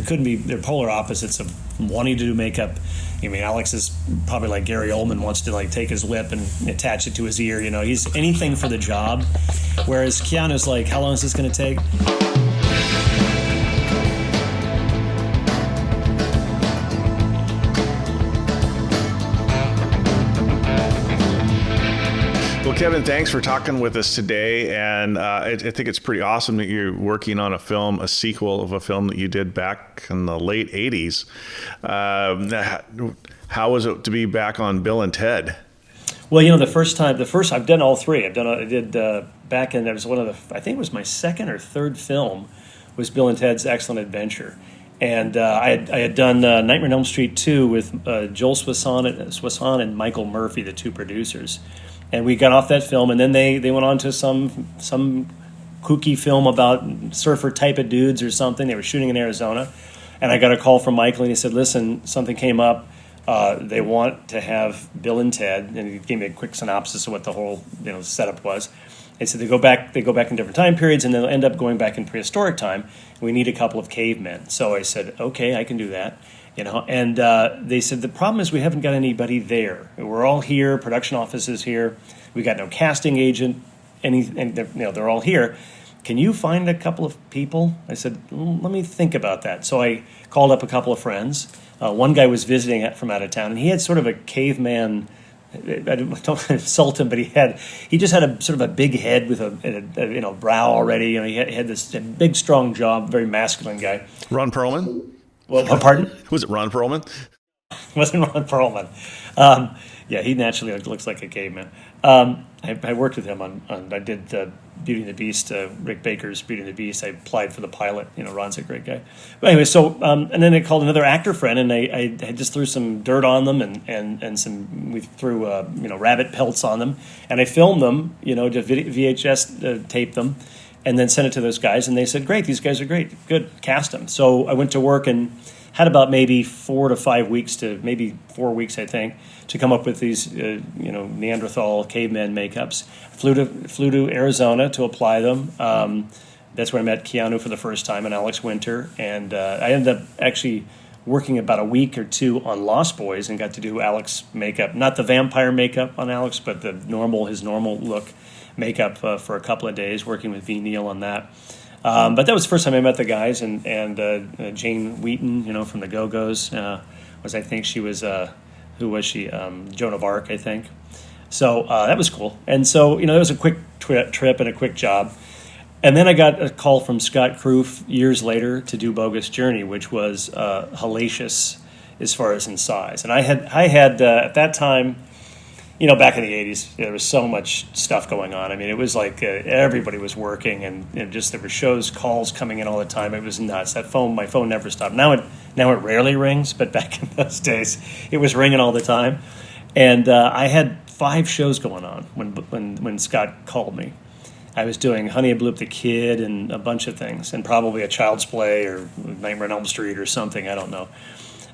couldn't be, they're polar opposites of wanting to do makeup. I mean, Alex is probably like Gary Oldman, wants to like take his lip and attach it to his ear. You know, he's anything for the job. Whereas Keanu's like, how long is this going to take? Well, Kevin, thanks for talking with us today. And I think it's pretty awesome that you're working on a sequel of a film that you did back in the late 80s. How was it to be back on Bill and Ted? Well, you know, the first I've done all three. I did back in, that was one of the, I think it was my second or third film, was Bill and Ted's Excellent Adventure. And I had done Nightmare on Elm Street 2 with Joel Swisson and Michael Murphy, the two producers. And we got off that film, and then they went on to some kooky film about surfer type of dudes or something. They were shooting in Arizona. And I got a call from Michael, and he said, listen, something came up. They want to have Bill and Ted, and he gave me a quick synopsis of what the whole setup was. They said they go back in different time periods, and they'll end up going back in prehistoric time. We need a couple of cavemen. So I said, okay, I can do that. And they said the problem is we haven't got anybody there. We're all here. Production office is here. We got no casting agent. They're all here. Can you find a couple of people? I said, let me think about that. So I called up a couple of friends. One guy was visiting from out of town, and he had sort of a caveman. I don't insult him, but he just had a sort of a big head with a brow already. He had this big, strong jaw, very masculine guy. Ron Perlman? Well, pardon? Was it Ron Perlman? It wasn't Ron Perlman. Yeah, he naturally looks like a caveman. I worked with him on I did Beauty and the Beast, Rick Baker's Beauty and the Beast. I applied for the pilot. Ron's a great guy. But anyway, so and then I called another actor friend, and I just threw some dirt on them, and we threw rabbit pelts on them, and I filmed them, just VHS taped them, and then sent it to those guys, and they said, great, these guys are great, good, cast them. So I went to work and had about maybe 4 to 5 weeks to maybe 4 weeks, I think, to come up with these, Neanderthal caveman makeups. Flew to Arizona to apply them. That's where I met Keanu for the first time, and Alex Winter. And I ended up actually working about a week or two on Lost Boys and got to do Alex makeup, not the vampire makeup on Alex, but his normal look makeup for a couple of days, working with V. Neil on that. But that was the first time I met the guys, and Jane Wheaton, from the Go-Go's, I think she was, who was she? Joan of Arc, I think. So that was cool. And so, that was a quick trip and a quick job. And then I got a call from Scott Kroof years later to do Bogus Journey, which was hellacious as far as in size. And I had at that time, back in the 80s, there was so much stuff going on. I mean, it was like everybody was working, and just there were calls coming in all the time. It was nuts. My phone never stopped. Now it rarely rings, but back in those days, it was ringing all the time. And I had 5 shows going on when Scott called me. I was doing Honey, I Blew Up the Kid and a bunch of things, and probably a Child's Play or Nightmare on Elm Street or something. I don't know.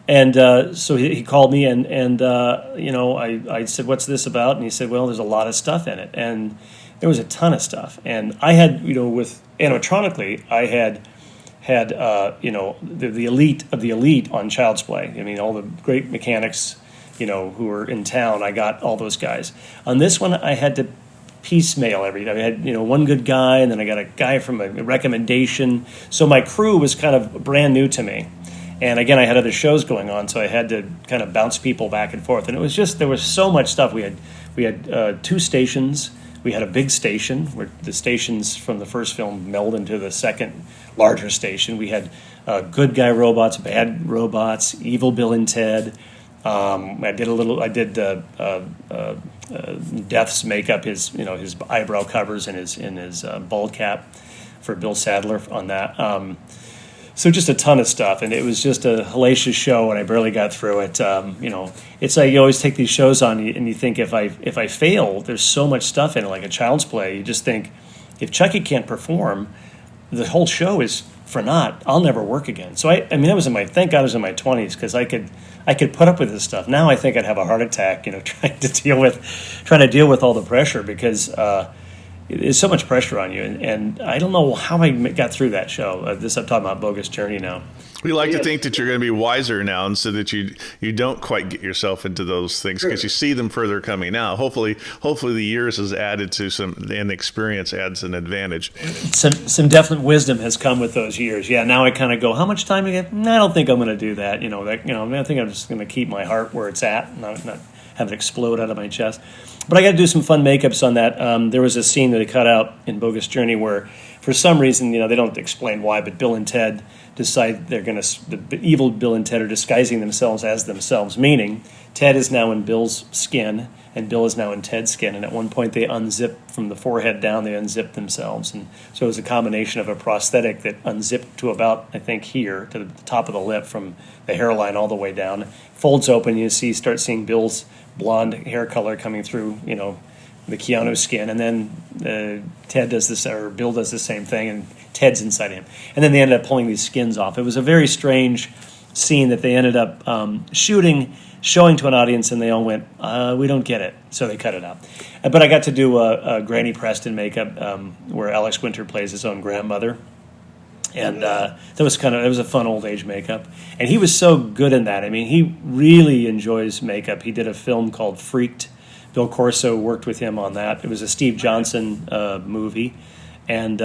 And so he called me, and I said, what's this about? And he said, well, there's a lot of stuff in it. And there was a ton of stuff. And I had, with animatronically, I had the elite of the elite on Child's Play. I mean, all the great mechanics, who were in town, I got all those guys. On this one, I had to piecemeal everything. I had, one good guy, and then I got a guy from a recommendation. So my crew was kind of brand new to me. And again, I had other shows going on, so I had to kind of bounce people back and forth. And it was just, there was so much stuff. We had 2 stations. We had a big station where the stations from the first film meld into the second larger station. We had good guy robots, bad robots, evil Bill and Ted. I did Death's makeup, his eyebrow covers and his bald cap for Bill Sadler on that. So just a ton of stuff, and it was just a hellacious show, and I barely got through it. It's like you always take these shows on, and you think if I fail, there's so much stuff in it, like a Child's Play. You just think, if Chucky can't perform, the whole show is for naught. I'll never work again. So thank God I was in my 20s, because I could put up with this stuff. Now I think I'd have a heart attack, trying to deal with all the pressure, because there's so much pressure on you, and I don't know how I got through that show. I'm talking about Bogus Journey now. We like to think that you're going to be wiser now, and so that you don't quite get yourself into those things because you see them further coming out. Hopefully the years has added to some, and the experience adds an advantage. Some definite wisdom has come with those years. Yeah, now I kind of go, how much time do you get? I don't think I'm going to do that. I think I'm just going to keep my heart where it's at, not have it explode out of my chest. But I got to do some fun makeups on that. There was a scene that I cut out in Bogus Journey where, for some reason, they don't explain why, but Bill and Ted decide the evil Bill and Ted are disguising themselves as themselves, meaning Ted is now in Bill's skin and Bill is now in Ted's skin. And at one point they unzip from the forehead down, they unzip themselves. And so it was a combination of a prosthetic that unzipped to about, I think, here, to the top of the lip from the hairline all the way down. Folds open, you start seeing Bill's blonde hair color coming through, the Keanu skin, and then Ted does this, or Bill does the same thing, and Ted's inside him. And then they ended up pulling these skins off. It was a very strange scene that they ended up showing to an audience, and they all went, we don't get it, so they cut it out. But I got to do a Granny Preston makeup where Alex Winter plays his own grandmother. And that was a fun old age makeup. And he was so good in that. I mean, he really enjoys makeup. He did a film called Freaked. Bill Corso worked with him on that. It was a Steve Johnson movie. And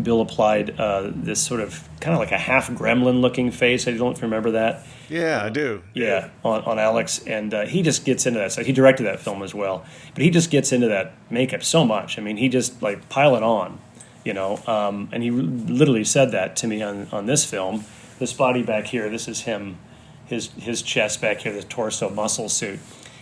Bill applied this sort of kind of like a half gremlin looking face. I don't know if you remember that. Yeah, I do. Yeah, on Alex. And he just gets into that. So he directed that film as well. But he just gets into that makeup so much. I mean, he just pile it on. And he literally said that to me on this film. This body back here, this is him, his chest back here, the torso muscle suit.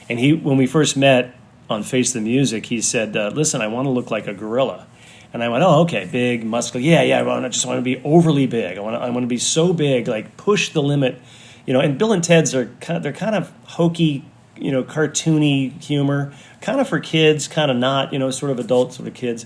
And when we first met on Face the Music, he said, listen, I want to look like a gorilla. And I went, oh, okay, big, muscular. Yeah, I just want to be overly big. I want to be so big, push the limit. And Bill and Ted's they're kind of hokey, cartoony humor, kind of for kids, kind of not, sort of adult sort of kids.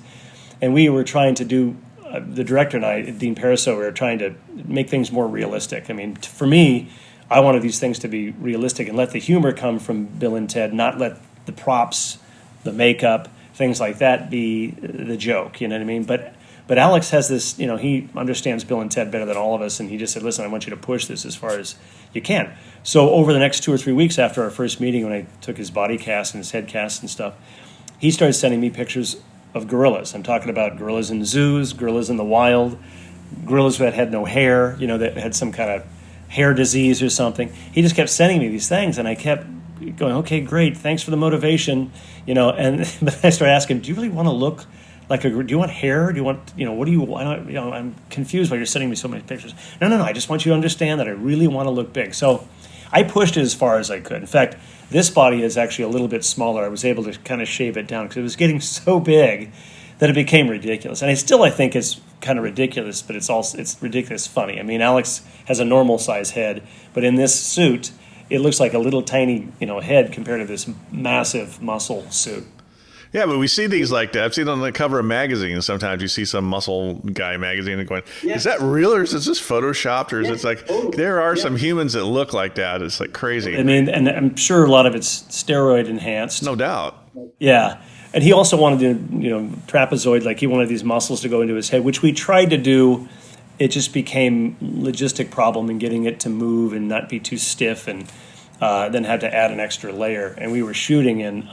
And we were trying to do, the director and I, Dean Pariseau, we were trying to make things more realistic. I mean, for me, I wanted these things to be realistic and let the humor come from Bill and Ted, not let the props, the makeup, things like that be the joke, you know what I mean? But Alex has this, he understands Bill and Ted better than all of us, and he just said, listen, I want you to push this as far as you can. So over the next 2 or 3 weeks after our first meeting, when I took his body cast and his head cast and stuff, he started sending me pictures of gorillas. I'm talking about gorillas in zoos, gorillas in the wild, gorillas that had no hair, that had some kind of hair disease or something. He just kept sending me these things, and I kept going, okay, great, thanks for the motivation, and but I started asking, do you really want to look like do you want hair? Do you want, what do you want? I'm confused why you're sending me so many pictures. No, I just want you to understand that I really want to look big. So I pushed it as far as I could. In fact, this body is actually a little bit smaller. I was able to kind of shave it down because it was getting so big that it became ridiculous. And I think it's kind of ridiculous, but it's ridiculous funny. I mean, Alex has a normal size head, but in this suit, it looks like a little tiny, head compared to this massive muscle suit. Yeah, but we see these like that. I've seen on the cover of magazines. Sometimes you see some muscle guy magazine and going, is that real or is this just photoshopped? Or is it like, there are some humans that look like that. It's like crazy. I mean, and I'm sure a lot of it's steroid enhanced. No doubt. Yeah. And he also wanted to, trapezoid, he wanted these muscles to go into his head, which we tried to do. It just became logistic problem in getting it to move and not be too stiff, and then had to add an extra layer. And we were shooting in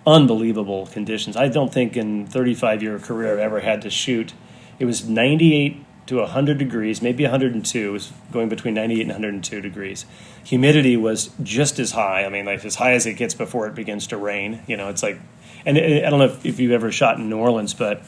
unbelievable conditions. I don't think in 35-year career I've ever had to shoot. It was 98 to 100 degrees, maybe 102. It was going between 98 and 102 degrees. Humidity was just as high. I mean, as high as it gets before it begins to rain. It's like, and I don't know if you've ever shot in New Orleans, but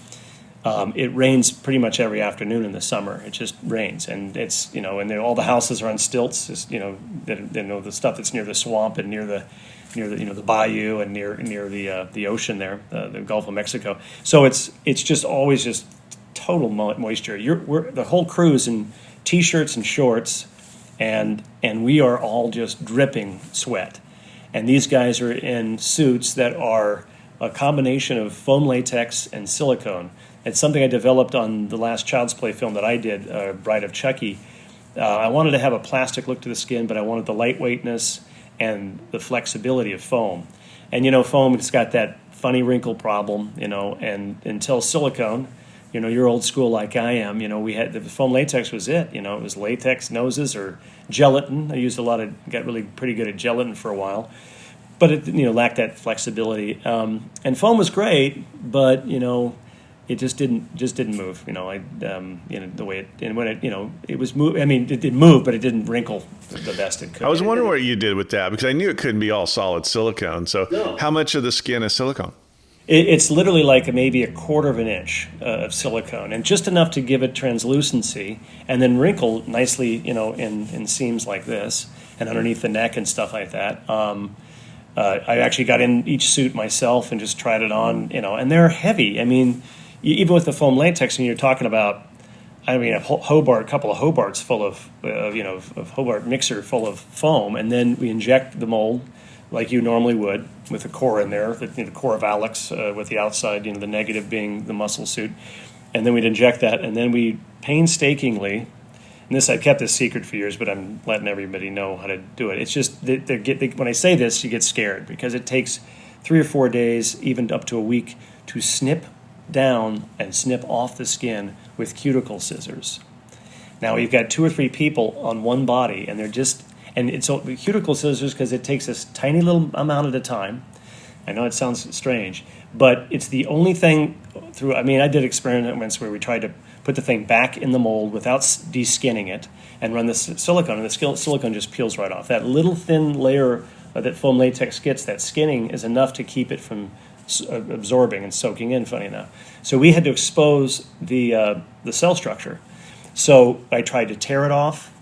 it rains pretty much every afternoon in the summer. It just rains, and it's and all the houses are on stilts. The stuff that's near the swamp and near the bayou and near the ocean there, the Gulf of Mexico. So it's just always just total moisture. The whole crew's in t-shirts and shorts, and we are all just dripping sweat. And these guys are in suits that are a combination of foam latex and silicone. It's something I developed on the last Child's Play film that I did, Bride of Chucky. I wanted to have a plastic look to the skin, but I wanted the lightweightness and the flexibility of foam. And foam has got that funny wrinkle problem, and until silicone you're old school like I am. We had the foam latex was it. It was latex noses or gelatin. I used got really pretty good at gelatin for a while, but it lacked that flexibility. And foam was great, but it just didn't move. The way it, and when it was move. I mean, it did move, but it didn't wrinkle the best it could. I was wondering what you did with that, because I knew it couldn't be all solid silicone. So No. How much of the skin is silicone? It's literally like maybe a quarter of an inch of silicone, and just enough to give it translucency, and then wrinkle nicely, in seams like this, and underneath the neck and stuff like that. I actually got in each suit myself and just tried it on, and they're heavy. I mean, even with the foam latex, and you're talking about, a couple of Hobarts full of, of Hobart mixer full of foam, and then we inject the mold like you normally would, with a core in there, the core of Alex, with the outside, the negative being the muscle suit. And then we'd inject that, and then we painstakingly, and I kept this secret for years, but I'm letting everybody know how to do it. It's just, when I say this, you get scared, because it takes 3 or 4 days, even up to a week, to snip down and snip off the skin with cuticle scissors. Now, we've got 2 or 3 people on one body, and they're just... And it's cuticle scissors because it takes this tiny little amount at a time. I know it sounds strange, but it's the only thing I did experiments where we tried to put the thing back in the mold without de-skinning it and run the silicone, and the silicone just peels right off. That little thin layer that foam latex gets, that skinning, is enough to keep it from absorbing and soaking in, funny enough. So we had to expose the cell structure. So I tried to tear it off.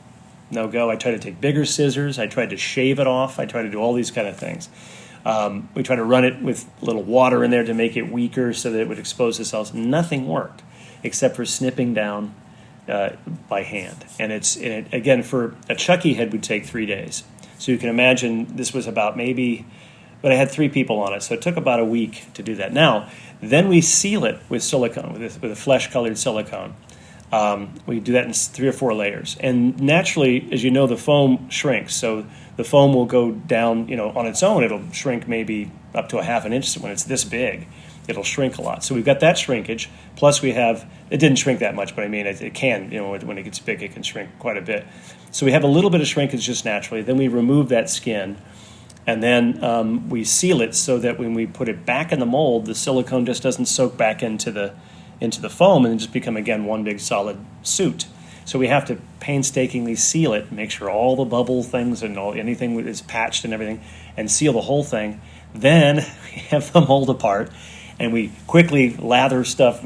No go. I tried to take bigger scissors. I tried to shave it off. I tried to do all these kind of things. We tried to run it with a little water in there to make it weaker so that it would expose the cells. Nothing worked except for snipping down by hand. And again, for a Chucky head would take 3 days. So you can imagine this was about but I had 3 people on it, so it took about a week to do that. Now, then we seal it with silicone, with a flesh-colored silicone. We do that in 3 or 4 layers. And naturally, as you know, the foam shrinks. So the foam will go down, on its own. It'll shrink maybe up to a half an inch. When it's this big, it'll shrink a lot. So we've got that shrinkage. Plus it didn't shrink that much, but it can, when it gets big, it can shrink quite a bit. So we have a little bit of shrinkage just naturally. Then we remove that skin. And then we seal it so that when we put it back in the mold, the silicone just doesn't soak back into the foam and just become, again, one big solid suit. So we have to painstakingly seal it, make sure all the bubble things and anything is patched and everything, and seal the whole thing. Then we have the mold apart, and we quickly lather stuff,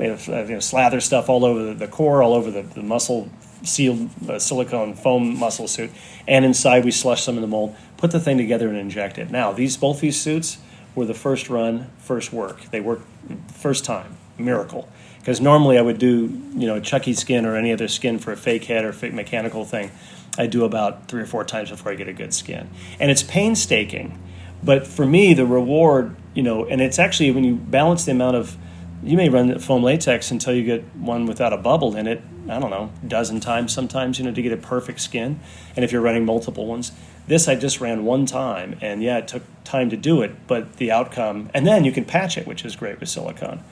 slather stuff all over the core, all over the muscle sealed silicone foam muscle suit, and inside we slush some in the mold, put the thing together and inject it. Now, both these suits were the first run, first work. They worked first time, miracle. Because normally I would do, Chucky skin or any other skin for a fake head or fake mechanical thing. I do about 3 or 4 times before I get a good skin. And it's painstaking. But for me, the reward, and it's actually when you balance the amount of, you may run foam latex until you get one without a bubble in it, I don't know, a dozen times sometimes, to get a perfect skin. And if you're running multiple ones. This I just ran 1 time, and yeah, it took time to do it, but the outcome, and then you can patch it, which is great with silicone.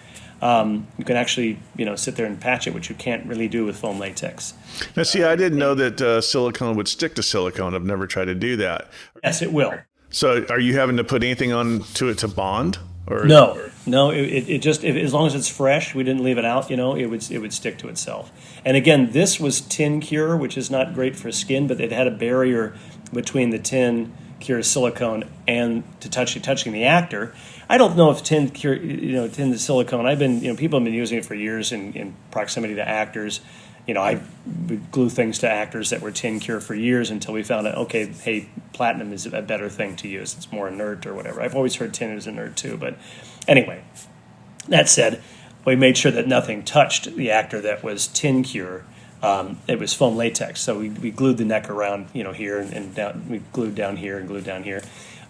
You can actually, sit there and patch it, which you can't really do with foam latex. Now, see, I didn't know that silicone would stick to silicone. I've never tried to do that. Yes, it will. So are you having to put anything on to it to bond? Or No. It just, as long as it's fresh, we didn't leave it out, it would stick to itself. And again, this was tin cure, which is not great for skin, but it had a barrier between the tin cure silicone and touching the actor. I don't know if tin to silicone. People have been using it for years in proximity to actors. I would glue things to actors that were tin cure for years until we found out, okay, hey, platinum is a better thing to use. It's more inert or whatever. I've always heard tin is inert too, but anyway. That said, we made sure that nothing touched the actor that was tin cure. It was foam latex, so we glued the neck around, here and down. We glued down here and glued down here.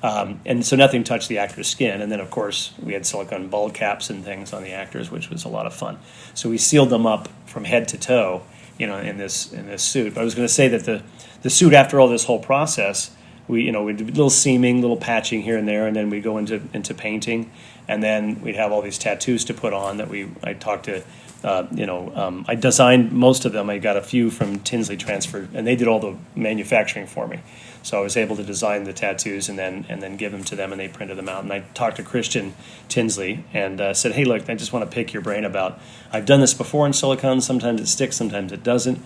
And so nothing touched the actor's skin. And then, of course, we had silicone ball caps and things on the actors, which was a lot of fun. So we sealed them up from head to toe, in this suit. But I was going to say that the suit, after all this whole process, we did a little seaming, little patching here and there, and then we go into painting, and then we'd have all these tattoos to put on that I talked to. I designed most of them. I got a few from Tinsley Transfer, and they did all the manufacturing for me. So I was able to design the tattoos and then give them to them, and they printed them out. And I talked to Christian Tinsley and said, "Hey, look, I just want to pick your brain about. I've done this before in silicone. Sometimes it sticks, sometimes it doesn't."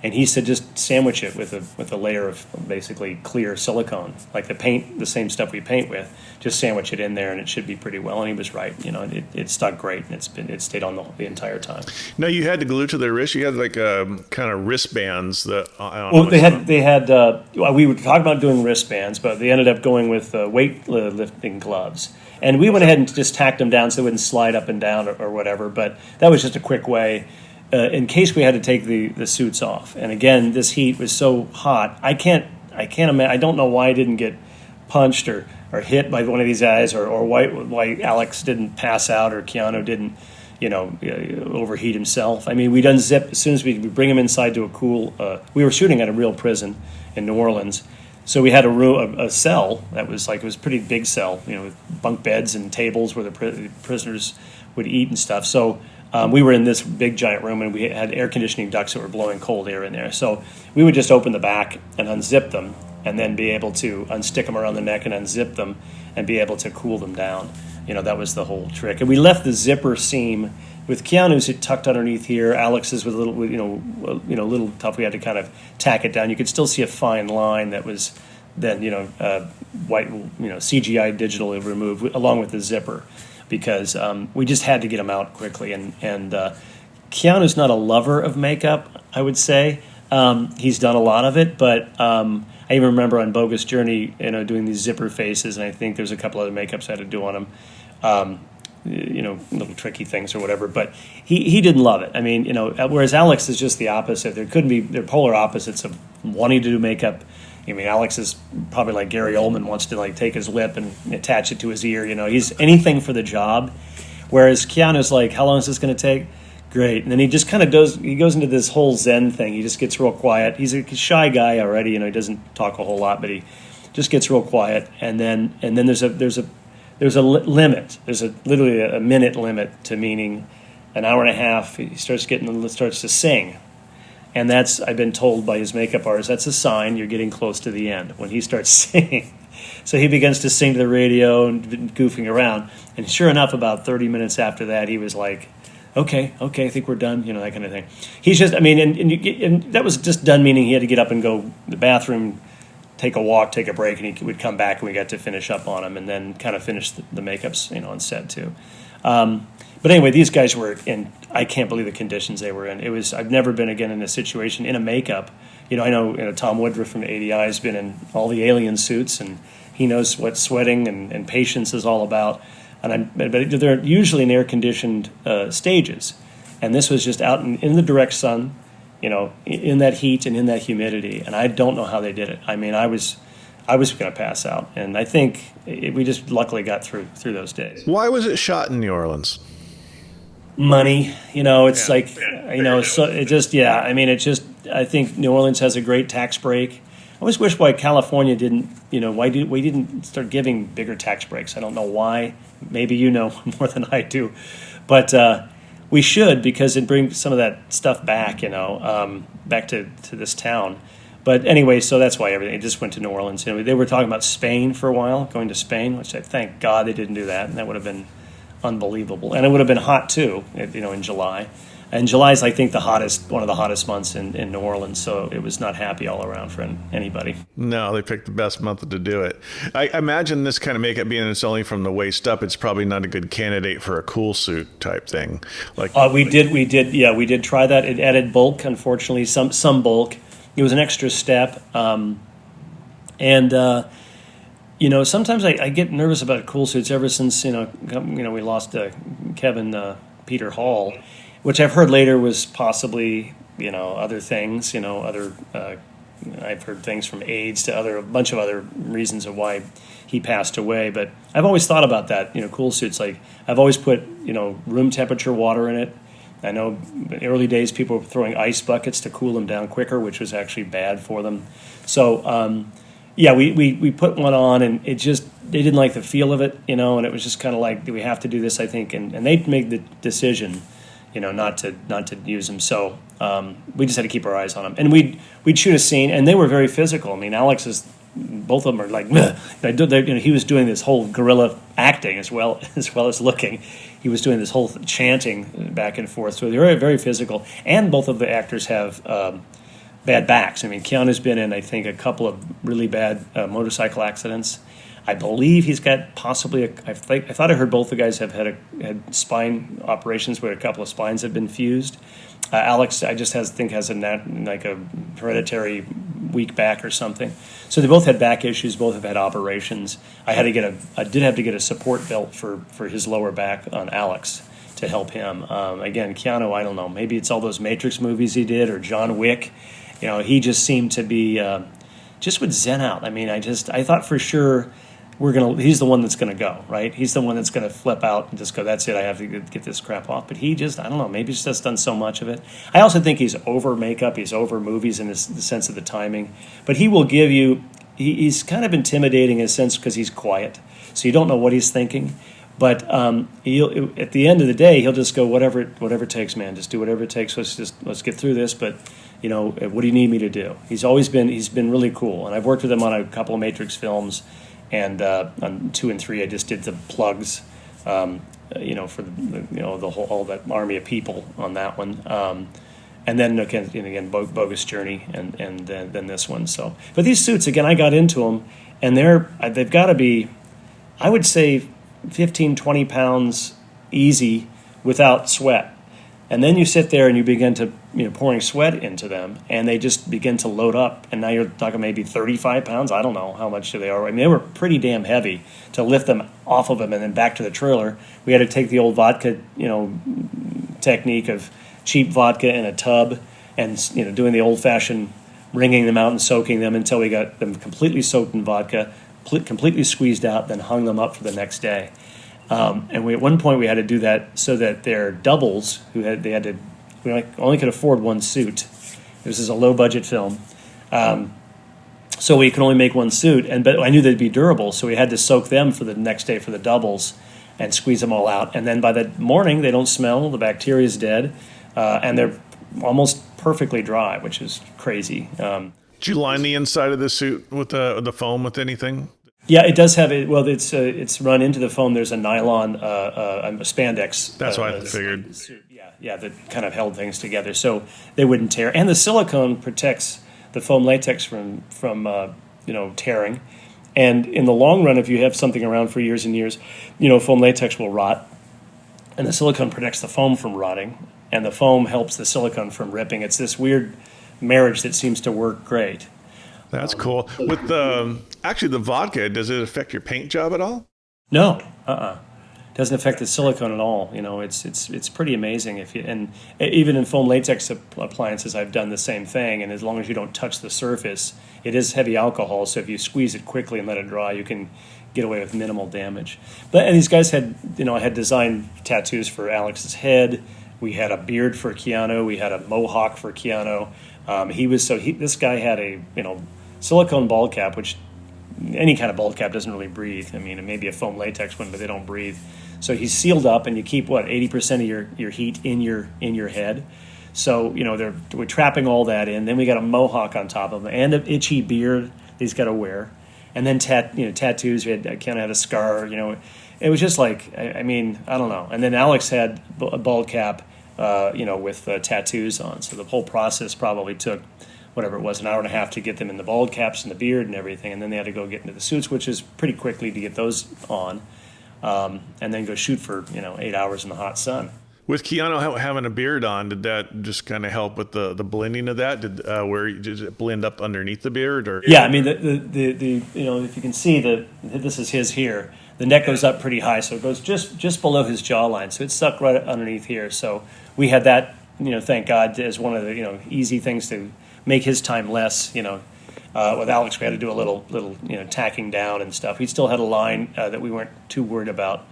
And he said, just sandwich it with a layer of basically clear silicone, like the same stuff we paint with. Just sandwich it in there, and it should be pretty well. And he was right. It stuck great, and it stayed on the entire time. No, you had to glue to their wrist. You had like kind of wristbands that. They had. We would talk about doing wristbands, but they ended up going with weightlifting gloves. And we went ahead and just tacked them down so they wouldn't slide up and down or whatever. But that was just a quick way. In case we had to take the suits off, and again, this heat was so hot, I can't imagine. I don't know why I didn't get punched or hit by one of these guys, or why Alex didn't pass out, or Keanu didn't, overheat himself. I mean, we'd unzip as soon as we bring him inside to a cool. We were shooting at a real prison in New Orleans, so we had a cell that was it was a pretty big cell, with bunk beds and tables where the prisoners would eat and stuff. So. We were in this big giant room, and we had air conditioning ducts that were blowing cold air in there. So we would just open the back and unzip them, and then be able to unstick them around the neck and unzip them, and be able to cool them down. That was the whole trick. And we left the zipper seam with Keanu's. It tucked underneath here. Alex's was a little tough. We had to kind of tack it down. You could still see a fine line that was then white CGI digitally removed along with the zipper. Because we just had to get him out quickly. And Keanu's not a lover of makeup, I would say. He's done a lot of it, but I even remember on Bogus Journey, doing these zipper faces, and I think there's a couple other makeups I had to do on him, little tricky things or whatever. But he didn't love it. I mean, whereas Alex is just the opposite. They're polar opposites of wanting to do makeup. I mean, Alex is probably like Gary Oldman, wants to take his lip and attach it to his ear. He's anything for the job. Whereas Keanu's like, how long is this going to take? Great. And then he just kind of goes into this whole Zen thing. He just gets real quiet. He's a shy guy already. He doesn't talk a whole lot, but he just gets real quiet. And then there's a limit. There's literally a minute limit to, meaning an hour and a half. He starts to sing. And I've been told by his makeup artist, that's a sign you're getting close to the end when he starts singing. So he begins to sing to the radio and goofing around. And sure enough, about 30 minutes after that, he was like, okay, I think we're done, that kind of thing. He's just, and that was just done, meaning he had to get up and go to the bathroom, take a walk, take a break, and he would come back and we got to finish up on him and then kind of finish the makeups, on set too. But anyway, these guys were in, I can't believe the conditions they were in. I've never been again in a situation in a makeup. I know Tom Woodruff from ADI has been in all the alien suits, and he knows what sweating and patience is all about. But they're usually in air-conditioned stages. And this was just out in the direct sun, in that heat and in that humidity. And I don't know how they did it. I mean, I was going to pass out. And I think we just luckily got through those days. Why was it shot in New Orleans? Money, it's so it just, I think New Orleans has a great tax break. I always wish why California didn't, we didn't start giving bigger tax breaks. I don't know why. Maybe you know more than I do. But we should, because it brings some of that stuff back, back to this town. But anyway, so that's why everything, it just went to New Orleans. They were talking about Spain for a while, going to Spain, which I thank God they didn't do that, and that would have been unbelievable. And it would have been hot too, in July. And July is, I think, one of the hottest months in New Orleans, so it was not happy all around for anybody. No, they picked the best month to do it. I imagine this kind of makeup, being it's only from the waist up, it's probably not a good candidate for a cool suit type thing. We did try that. It added bulk, unfortunately, some bulk. It was an extra step, sometimes I get nervous about cool suits ever since we lost Kevin Peter Hall, which I've heard later was possibly other things, I've heard things from AIDS to a bunch of other reasons of why he passed away. But I've always thought about that, cool suits. Like I've always put room temperature water in it. I know in the early days people were throwing ice buckets to cool them down quicker, which was actually bad for them. So yeah, we put one on, and they didn't like the feel of it, and it was just kind of like, do we have to do this? I think, and they made the decision, not to use them. So we just had to keep our eyes on them, and we'd shoot a scene, and they were very physical. I mean, both of them are like, he was doing this whole guerrilla acting as well as looking. He was doing this whole chanting back and forth. So they're very, very physical, and both of the actors have bad backs. I mean, Keanu's been in, I think, a couple of really bad motorcycle accidents. I believe he's got possibly I thought I heard both the guys have had spine operations where a couple of spines have been fused. Alex, I just think has a hereditary weak back or something. So they both had back issues. Both have had operations. I did have to get a support belt for his lower back on Alex to help him. Again, Keanu, I don't know. Maybe it's all those Matrix movies he did, or John Wick. He just seemed to be just would zen out. I mean, I thought for sure he's the one that's going to go, right? He's the one that's going to flip out and just go, that's it, I have to get this crap off. But I don't know, maybe he's just done so much of it. I also think he's over makeup, he's over movies in the sense of the timing. But he will give you, he's kind of intimidating in a sense because he's quiet. So you don't know what he's thinking. But he'll, at the end of the day, he'll just go, whatever it takes, man. Just do whatever it takes. Let's get through this. But what do you need me to do? He's been really cool, and I've worked with him on a couple of Matrix films, and on 2 and 3, I just did the plugs, for the whole all that army of people on that one. And then again, Bogus Journey, and then this one. So, but these suits again, I got into them, and they've got to be, I would say, 15, 20 pounds easy without sweat. And then you sit there and you begin to, pouring sweat into them, and they just begin to load up. And now you're talking maybe 35 pounds. I don't know how much they are. I mean, they were pretty damn heavy to lift them off of them and then back to the trailer. We had to take the old vodka, technique of cheap vodka in a tub and, doing the old-fashioned wringing them out and soaking them until we got them completely soaked in vodka, completely squeezed out, then hung them up for the next day. And at one point we had to do that so that their doubles, we only could afford one suit. This is a low budget film, so we could only make one suit. But I knew they'd be durable, so we had to soak them for the next day for the doubles and squeeze them all out. And then by the morning, they don't smell. The bacteria is dead, and they're almost perfectly dry, which is crazy. Did you line the inside of the suit with the foam with anything? Yeah, it does have it. Well, it's run into the foam. There's a nylon spandex. That's what I figured. Yeah, that kind of held things together, so they wouldn't tear. And the silicone protects the foam latex from tearing. And in the long run, if you have something around for years and years, foam latex will rot, and the silicone protects the foam from rotting, and the foam helps the silicone from ripping. It's this weird marriage that seems to work great. That's cool. With the vodka, does it affect your paint job at all? No, doesn't affect the silicone at all. It's pretty amazing. And even in foam latex appliances, I've done the same thing. And as long as you don't touch the surface, it is heavy alcohol. So if you squeeze it quickly and let it dry, you can get away with minimal damage. And these guys had designed tattoos for Alex's head. We had a beard for Keanu. We had a mohawk for Keanu. This guy had a silicone bald cap, which any kind of bald cap doesn't really breathe. I mean, it may be a foam latex one, but they don't breathe. So he's sealed up, and you keep 80% of your heat in your head. So we're trapping all that in. Then we got a mohawk on top of him and an itchy beard that he's got to wear, and then tattoos. We had kind of had a scar. It was just like I don't know. And then Alex had a bald cap, with tattoos on. So the whole process probably took whatever it was, an hour and a half to get them in the bald caps and the beard and everything, and then they had to go get into the suits, which is pretty quickly to get those on, and then go shoot for 8 hours in the hot sun. With Keanu having a beard on, did that just kind of help with the blending of that? Did it blend up underneath the beard? Or yeah, I mean the if you can see this is his here. The neck goes up pretty high, so it goes just below his jawline, so it's stuck right underneath here. So we had that, thank God, as one of the easy things to make his time less. With Alex, we had to do a little tacking down and stuff. We still had a line that we weren't too worried about.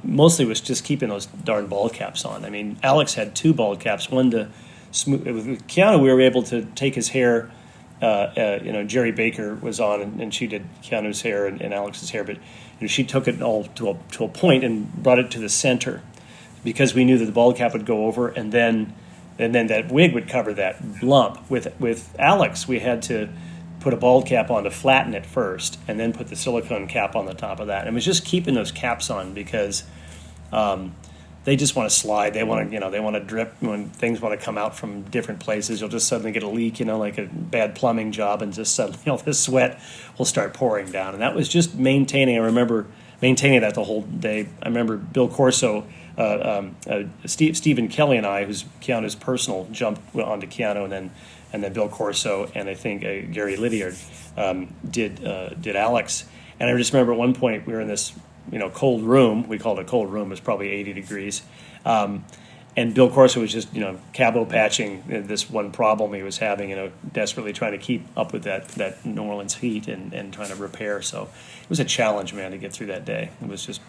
Mostly was just keeping those darn bald caps on. I mean, Alex had 2 bald caps, one to smooth. With Keanu, we were able to take his hair Jerry Baker was on, and she did Keanu's hair and Alex's hair, but she took it all to a point and brought it to the center, because we knew that the bald cap would go over, and then that wig would cover that lump. With Alex, we had to put a bald cap on to flatten it first, and then put the silicone cap on the top of that. And it was just keeping those caps on because they just want to slide. They want to drip when things want to come out from different places. You'll just suddenly get a leak, like a bad plumbing job, and just suddenly the sweat will start pouring down. And that was just maintaining. I remember maintaining that the whole day. I remember Bill Corso. Stephen Kelly and I, who's Keanu's personal, jumped onto Keanu, and then Bill Corso and I think Gary Lydiard did Alex. And I just remember at one point we were in this cold room. We called it a cold room. It was probably 80 degrees. And Bill Corso was just cabo patching this one problem he was having, desperately trying to keep up with that New Orleans heat and trying to repair. So it was a challenge, man, to get through that day. It was just.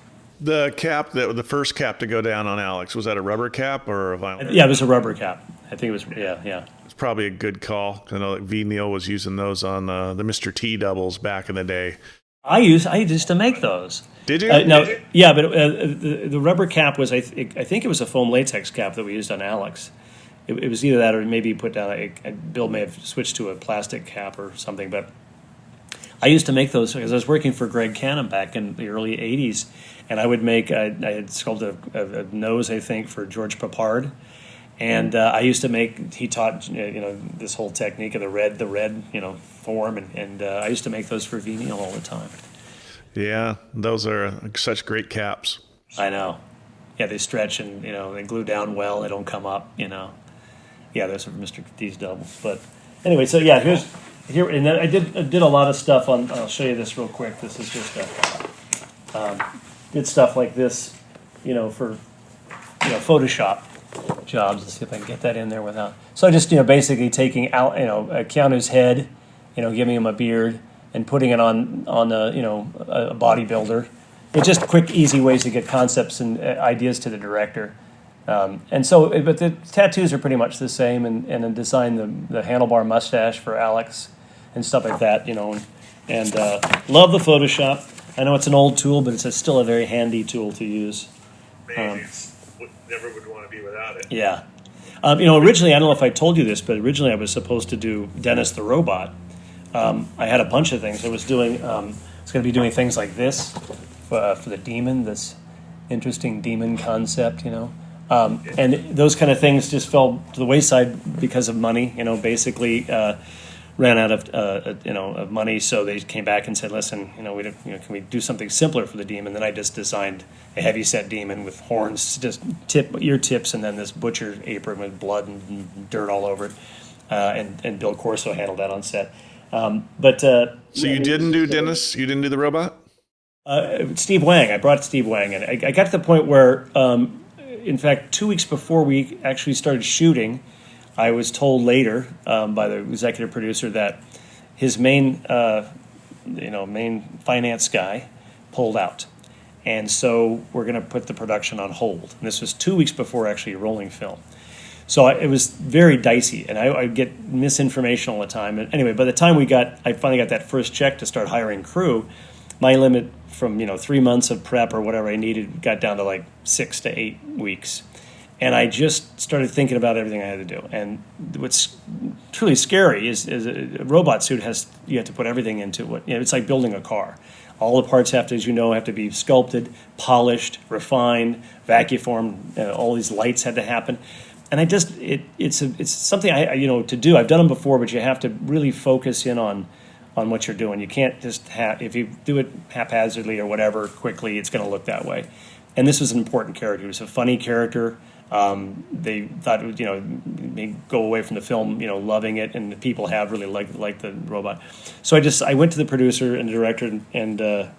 The cap, the first cap to go down on Alex, was that a rubber cap or a vinyl? Yeah, it was a rubber cap. I think it was, yeah. It's probably a good call. I know that V. Neal was using those on the Mr. T doubles back in the day. I used to make those. Did you? No, yeah, but the rubber cap was, I think it was a foam latex cap that we used on Alex. It was either that or maybe put down, Bill may have switched to a plastic cap or something, but I used to make those because I was working for Greg Cannon back in the early 80s, and I would make, I had sculpted a nose, I think, for George Papard, and I used to make, he taught, this whole technique of the red, form, and I used to make those for V. Neal all the time. Yeah, those are such great caps. I know. Yeah, they stretch and, they glue down well, they don't come up, Yeah, those are Mr. T's doubles. But anyway, so yeah, here, and then I did a lot of stuff on. I'll show you this real quick. This is just did stuff like this, for Photoshop jobs. Let's see if I can get that in there without. So just basically taking out Keanu's head, giving him a beard and putting it on a bodybuilder. It's just quick, easy ways to get concepts and ideas to the director. But the tattoos are pretty much the same, and then design the handlebar mustache for Alex and stuff like that, and love the Photoshop. I know it's an old tool, but it's still a very handy tool to use. Never would want to be without it. Yeah. Originally, I don't know if I told you this, but originally I was supposed to do Dennis the Robot. I had a bunch of things. I was going to be doing things like this for the demon, this interesting demon concept, and those kind of things just fell to the wayside because of money. Basically ran out of money, so they came back and said, "Listen, can we do something simpler for the demon?" Then I just designed a heavy-set demon with horns, just ear tips, and then this butcher apron with blood and dirt all over it. And Bill Corso handled that on set. So you didn't do Dennis? You didn't do the robot? Steve Wang. I brought Steve Wang, and I got to the point where. In fact, 2 weeks before we actually started shooting, I was told later by the executive producer that his main finance guy pulled out, and so we're going to put the production on hold. And this was 2 weeks before actually rolling film, so it was very dicey, and I get misinformation all the time. And anyway, by the time I finally got that first check to start hiring crew, my limit from 3 months of prep or whatever I needed got down to like 6 to 8 weeks, and I just started thinking about everything I had to do. And what's truly scary is a robot suit you have to put everything into it. It's like building a car. All the parts have to be sculpted, polished, refined, vacuum formed. All these lights had to happen, and it's something I to do. I've done them before, but you have to really focus in on what you're doing. You can't just if you do it haphazardly or whatever quickly, it's going to look that way. And this was an important character. It was a funny character. They thought it would, may go away from the film, loving it, and the people have really liked the robot. So I went to the producer and the director and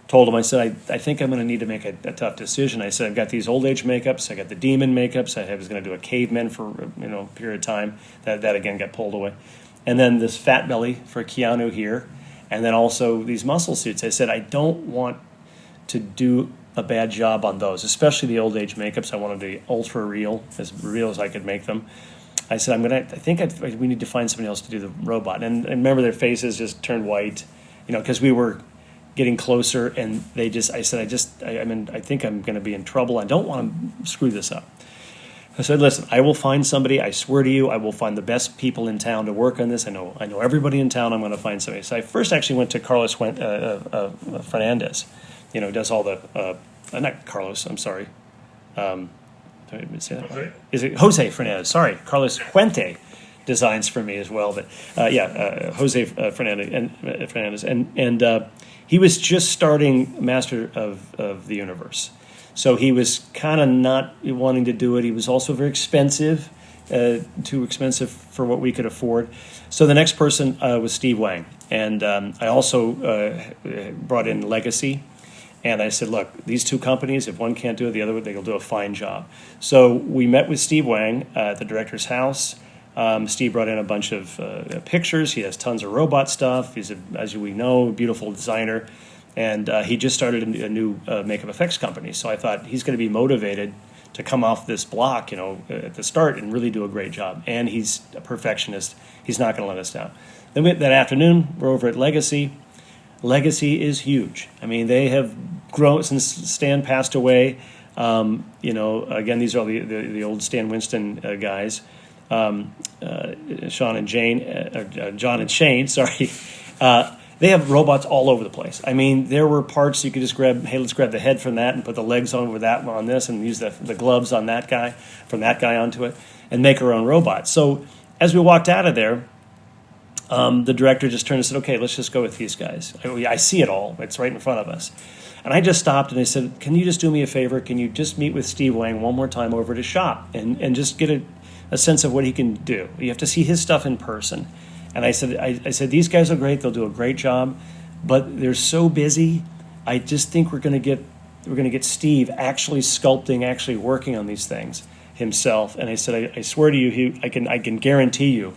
told him, I said, I think I'm going to need to make a tough decision. I said, I've got these old age makeups, I got the demon makeups, I was going to do a caveman for a period of time. That again got pulled away. And then this fat belly for Keanu here, and then also these muscle suits. I said, I don't want to do a bad job on those, especially the old age makeups. I wanted to be ultra real as I could make them. I said, I think we need to find somebody else to do the robot. And remember, their faces just turned white, because we were getting closer, and I said, I think I'm going to be in trouble. I don't want to screw this up. I said, listen, I will find somebody. I swear to you, I will find the best people in town to work on this. I know everybody in town. I'm going to find somebody. So I first actually went to Carlos Fernandez, does all the, not Carlos, I'm sorry. Did I say that right? Is it Jose Fernandez? Sorry, Carlos Fuente designs for me as well. But Jose Fernandez, and he was just starting Master of the Universe. So he was kind of not wanting to do it. He was also very expensive, too expensive for what we could afford. So the next person was Steve Wang. And I also brought in Legacy. And I said, look, these two companies, if one can't do it, the other, they'll do a fine job. So we met with Steve Wang at the director's house. Steve brought in a bunch of pictures. He has tons of robot stuff. He's, as we know, a beautiful designer. And he just started a new makeup effects company. So I thought he's going to be motivated to come off this block, at the start and really do a great job. And he's a perfectionist. He's not going to let us down. Then that afternoon, we're over at Legacy. Legacy is huge. I mean, they have grown since Stan passed away. Again, these are all the old Stan Winston guys. John and Shane, sorry. They have robots all over the place. I mean, there were parts you could just grab, hey, let's grab the head from that and put the legs over that one on this and use the gloves on that guy, from that guy onto it, and make our own robot. So as we walked out of there, the director just turned and said, okay, let's just go with these guys. I see it all. It's right in front of us. And I just stopped and I said, can you just do me a favor? Can you just meet with Steve Wang one more time over at his shop and just get a sense of what he can do? You have to see his stuff in person. And I said, these guys are great. They'll do a great job, but they're so busy. I just think we're going to get Steve actually sculpting, actually working on these things himself. And I said, I swear to you, I can guarantee you.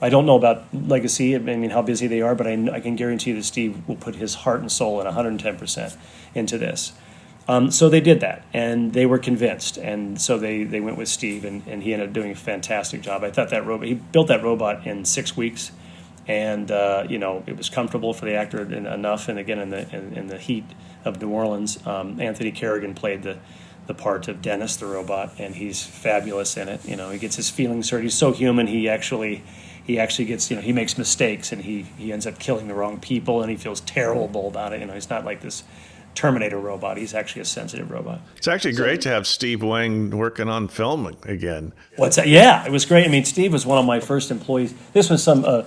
I don't know about Legacy, I mean, how busy they are, but I can guarantee you that Steve will put his heart and soul and 110% into this. So they did that, and they were convinced, and so they went with Steve, and he ended up doing a fantastic job. I thought he built that robot in 6 weeks, and it was comfortable for the actor enough, and again, in the heat of New Orleans, Anthony Kerrigan played the part of Dennis the robot, and he's fabulous in it. He gets his feelings hurt. He's so human. He actually gets, he makes mistakes, and he ends up killing the wrong people, and he feels terrible about it. He's not like this Terminator robot. He's actually a sensitive robot. It's actually great to have Steve Wang working on film again. What's that? Yeah, it was great. I mean, Steve was one of my first employees. This was some, the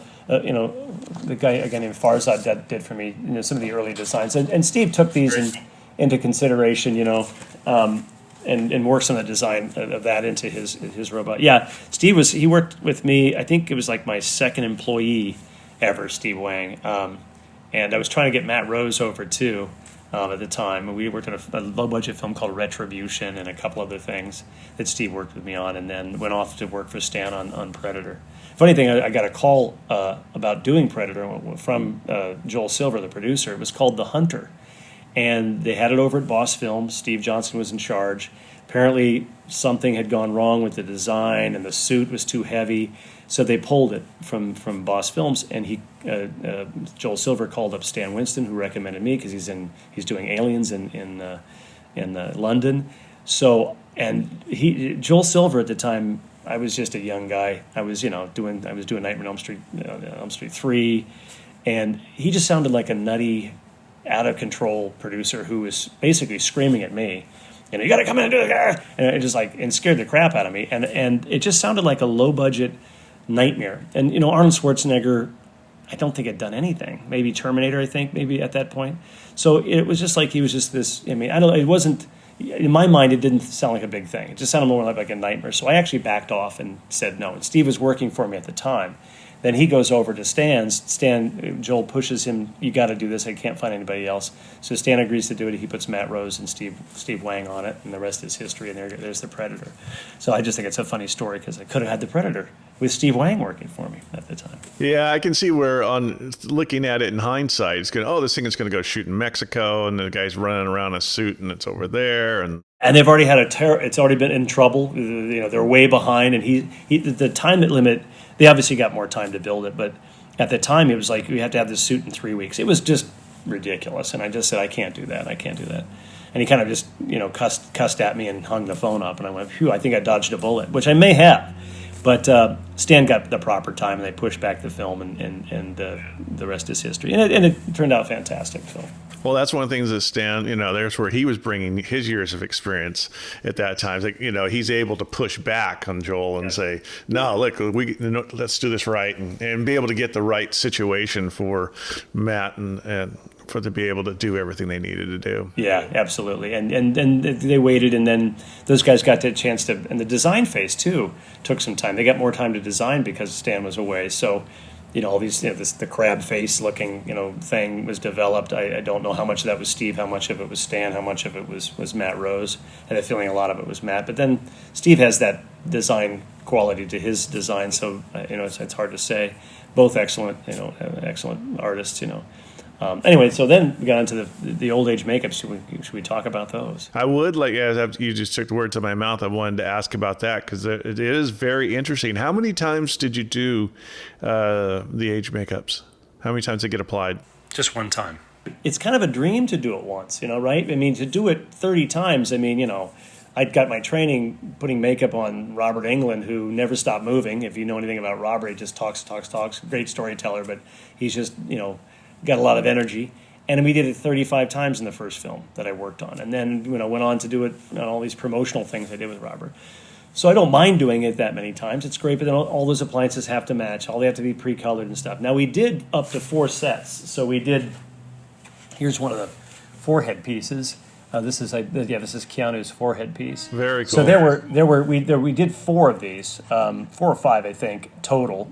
guy, a guy named Farzad that did for me, some of the early designs. And Steve took these into consideration, and worked some of the design of that into his robot. Yeah, he worked with me. I think it was like my second employee ever, Steve Wang. And I was trying to get Matt Rose over too at the time. And we worked on a low-budget film called Retribution and a couple other things that Steve worked with me on, and then went off to work for Stan on Predator. Funny thing, I got a call about doing Predator from Joel Silver, the producer. It was called The Hunter. And they had it over at Boss Films. Steve Johnson was in charge. Apparently, something had gone wrong with the design, and the suit was too heavy, so they pulled it from Boss Films. And Joel Silver called up Stan Winston, who recommended me because he's doing Aliens in London. So, and Joel Silver at the time, I was just a young guy. I was doing Nightmare on Elm Street, Elm Street 3, and he just sounded like a nutty, out of control producer who was basically screaming at me, you got to come in and do it, and it just and scared the crap out of me, and it just sounded like a low budget nightmare. And Arnold Schwarzenegger, I don't think had done anything. Maybe Terminator, I think, maybe at that point. So it was just like he was just this. I mean, it wasn't. In my mind, it didn't sound like a big thing. It just sounded more like a nightmare. So I actually backed off and said no. And Steve was working for me at the time. Then he goes over to Stan's. Joel pushes him, you got to do this, I can't find anybody else. So Stan agrees to do it. He puts Matt Rose and Steve Wang on it, and the rest is history, and there's the Predator. So I just think it's a funny story because I could have had the Predator with Steve Wang working for me at the time. Yeah, I can see where on looking at it in hindsight, it's going, this thing is going to go shoot in Mexico, and the guy's running around in a suit, and it's over there, and And they've already had it's already been in trouble. You know, they're way behind, and the time limit. They obviously got more time to build it, but at the time it was like we have to have this suit in 3 weeks. It was just ridiculous, and I just said I can't do that. And he kind of just cussed at me and hung the phone up, and I went, phew, I think I dodged a bullet, which I may have. But Stan got the proper time, and they pushed back the film, and the rest is history. And it turned out fantastic. So. Well, that's one of the things that Stan, there's where he was bringing his years of experience at that time. Like, he's able to push back on Joel and say, no, look, let's do this right, and be able to get the right situation for Matt and for to be able to do everything they needed to do. Yeah, absolutely. And they waited, and then those guys got the chance to, and the design phase too took some time. They got more time to design because Stan was away. So, all these, the crab face looking, thing was developed. I don't know how much of that was Steve, how much of it was Stan, how much of it was Matt Rose. I had a feeling a lot of it was Matt. But then Steve has that design quality to his design, so it's hard to say. Both excellent, excellent artists, Anyway, so then we got into the old age makeup. Should we talk about those? I would, you just took the words out of my mouth. I wanted to ask about that because it is very interesting. How many times did you do the age makeups? How many times did it get applied? Just one time. It's kind of a dream to do it once, right? I mean, to do it 30 times, I'd got my training putting makeup on Robert Englund, who never stopped moving. If you know anything about Robert, he just talks. Great storyteller, but he's just, got a lot of energy. And we did it 35 times in the first film that I worked on. And then, went on to do it on all these promotional things I did with Robert. So I don't mind doing it that many times. It's great, but then all those appliances have to match. All they have to be pre-colored and stuff. Now, we did up to 4 sets. So we did, here's one of the forehead pieces. This is Keanu's forehead piece. Very cool. So we did 4 of these, 4 or 5, I think, total,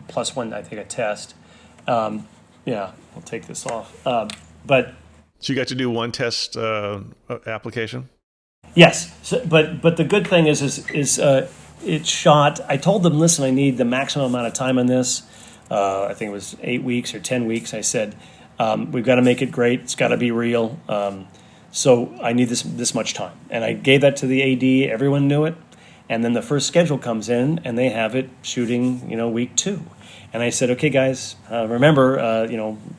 plus one, I think, a test. Yeah, I'll take this off. So you got to do one test application? Yes, but the good thing is it's shot. I told them, listen, I need the maximum amount of time on this. I think it was 8 weeks or 10 weeks. I said, we've got to make it great. It's got to be real. So I need this much time, and I gave that to the AD. Everyone knew it, and then the first schedule comes in, and they have it shooting, week 2. And I said, okay, guys, remember,